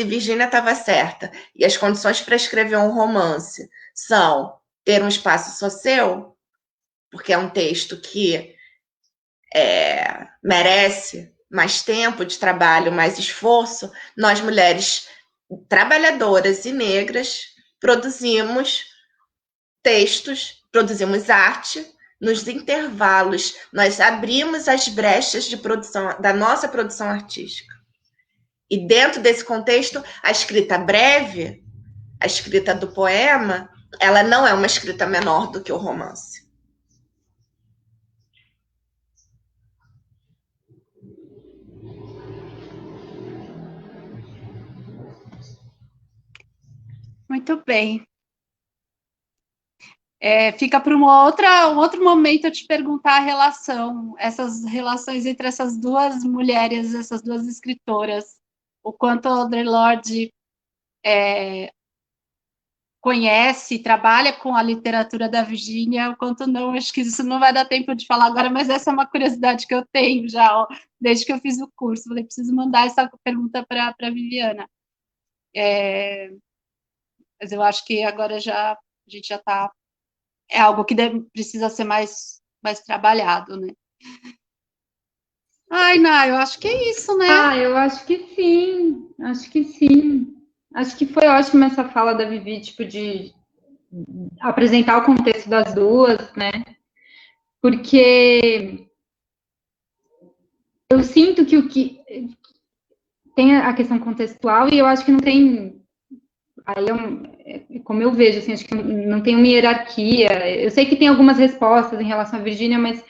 Virgínia estava certa, e as condições para escrever um romance são ter um espaço só seu, porque é um texto que merece mais tempo de trabalho, mais esforço, nós, mulheres trabalhadoras e negras, produzimos textos, produzimos arte, nos intervalos, nós abrimos as brechas de produção, da nossa produção artística. E dentro desse contexto, a escrita breve, a escrita do poema, ela não é uma escrita menor do que o romance. Muito bem. Fica para um outro momento eu te perguntar essas relações entre essas duas mulheres, essas duas escritoras, o quanto a Audre Lorde conhece, trabalha com a literatura da Virgínia, o quanto não. Acho que isso não vai dar tempo de falar agora, mas essa é uma curiosidade que eu tenho já, desde que eu fiz o curso. Falei, preciso mandar essa pergunta para a Viviana. Mas eu acho que agora a gente já está... É algo que precisa ser mais trabalhado, né? Ai, Nai, eu acho que é isso, né? Eu acho que sim. Acho que sim. Acho que foi ótima essa fala da Vivi, tipo, de apresentar o contexto das duas, né? Porque eu sinto que tem a questão contextual e eu acho que não tem aí como eu vejo, assim, acho que não tem uma hierarquia. Eu sei que tem algumas respostas em relação à Virgínia, mas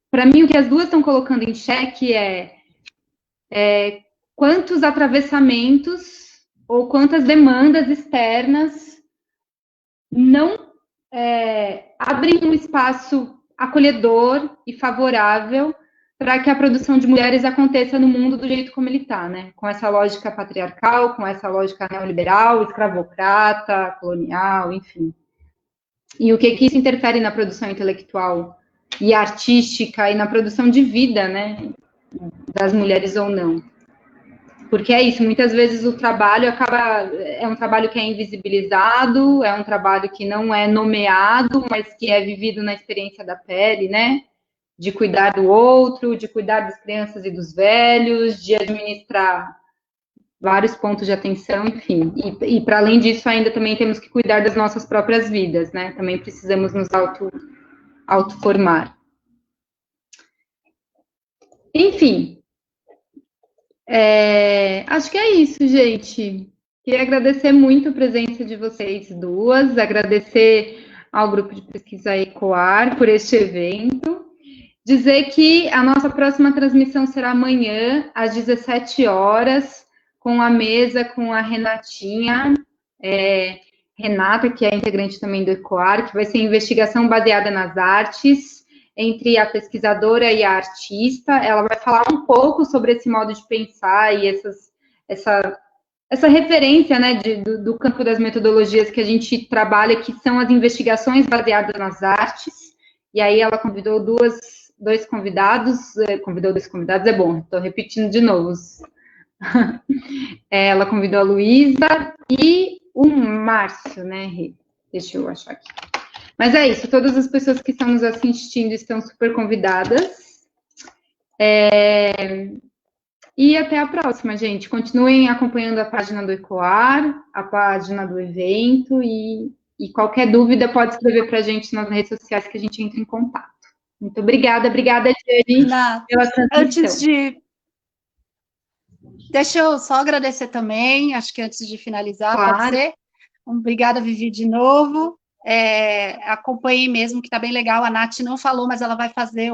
para mim o que as duas estão colocando em xeque é quantos atravessamentos ou quantas demandas externas não abrem um espaço acolhedor e favorável para que a produção de mulheres aconteça no mundo do jeito como ele está, né? Com essa lógica patriarcal, com essa lógica neoliberal, escravocrata, colonial, enfim. E o que isso interfere na produção intelectual e artística e na produção de vida, né? Das mulheres ou não. Porque é isso, muitas vezes o trabalho é um trabalho que é invisibilizado, é um trabalho que não é nomeado, mas que é vivido na experiência da pele, né? De cuidar do outro, de cuidar das crianças e dos velhos, de administrar vários pontos de atenção, enfim. E para além disso, ainda também temos que cuidar das nossas próprias vidas, né? Também precisamos nos autoformar. Enfim, acho que é isso, gente. Queria agradecer muito a presença de vocês duas, agradecer ao grupo de pesquisa ECOAR por este evento. Dizer que a nossa próxima transmissão será amanhã, às 17 horas, com a mesa com a Renatinha, Renata, que é integrante também do ECOAR, que vai ser investigação baseada nas artes, entre a pesquisadora e a artista. Ela vai falar um pouco sobre esse modo de pensar e essa referência, né, do campo das metodologias que a gente trabalha, que são as investigações baseadas nas artes. E aí ela convidou dois convidados, é bom, estou repetindo de novo. Ela convidou a Luísa e o Márcio, né, Rê? Deixa eu achar aqui. Mas é isso, todas as pessoas que estão nos assistindo estão super convidadas. E até a próxima, gente. Continuem acompanhando a página do ECOAR, a página do evento, e qualquer dúvida pode escrever para a gente nas redes sociais que a gente entra em contato. Muito obrigada, Jenny, pela transmissão. Deixa eu só agradecer também, acho que antes de finalizar, claro. Pode ser? Obrigada, Vivi, de novo. Acompanhei mesmo, que está bem legal. A Nath não falou, mas ela vai fazer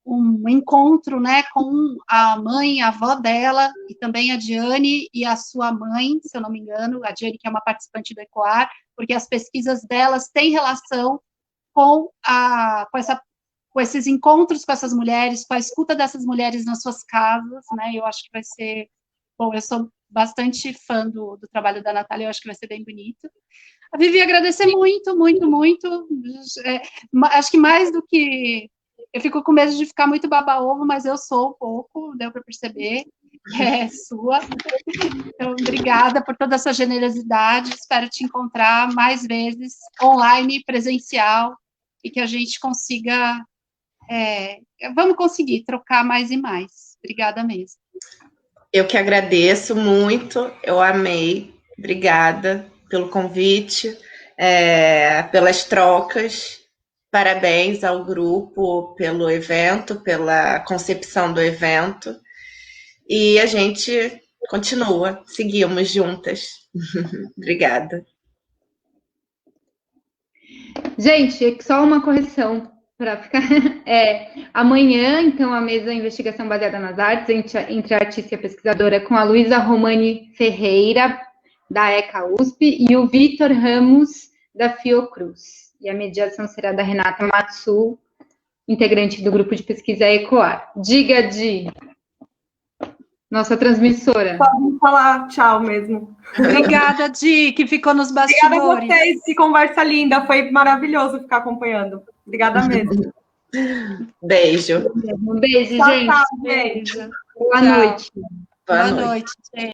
um encontro, né, com a mãe, a avó dela, e também a Diane e a sua mãe, se eu não me engano, a Diane, que é uma participante do ECOAR, porque as pesquisas delas têm relação com esses encontros com essas mulheres, com a escuta dessas mulheres nas suas casas, né? Eu acho que vai ser... Bom, eu sou bastante fã do trabalho da Natália, eu acho que vai ser bem bonito. A Vivi, agradecer muito, muito, muito. Acho que mais do que... Eu fico com medo de ficar muito baba-ovo, mas eu sou um pouco, deu para perceber, é sua. Então, obrigada por toda essa generosidade, espero te encontrar mais vezes, online, presencial, e que a gente consiga... vamos conseguir trocar mais e mais. Obrigada mesmo. Eu que agradeço muito, eu amei. Obrigada pelo convite, pelas trocas. Parabéns ao grupo pelo evento, pela concepção do evento. E a gente continua, seguimos juntas. Obrigada. Gente, só uma correção para ficar. Amanhã, então, a mesa Investigação Baseada nas Artes, entre a artista e a pesquisadora, com a Luísa Romani Ferreira, da ECA USP, e o Vitor Ramos, da Fiocruz. E a mediação será da Renata Matsu, integrante do grupo de pesquisa ECOAR. Diga, Di, nossa transmissora. Pode falar tchau mesmo. Obrigada, Di, que ficou nos bastidores. Obrigada a vocês, que conversa linda, foi maravilhoso ficar acompanhando. Obrigada mesmo. Beijo. Um beijo, tchau, gente. Tchau, gente. Boa noite. Boa noite, gente.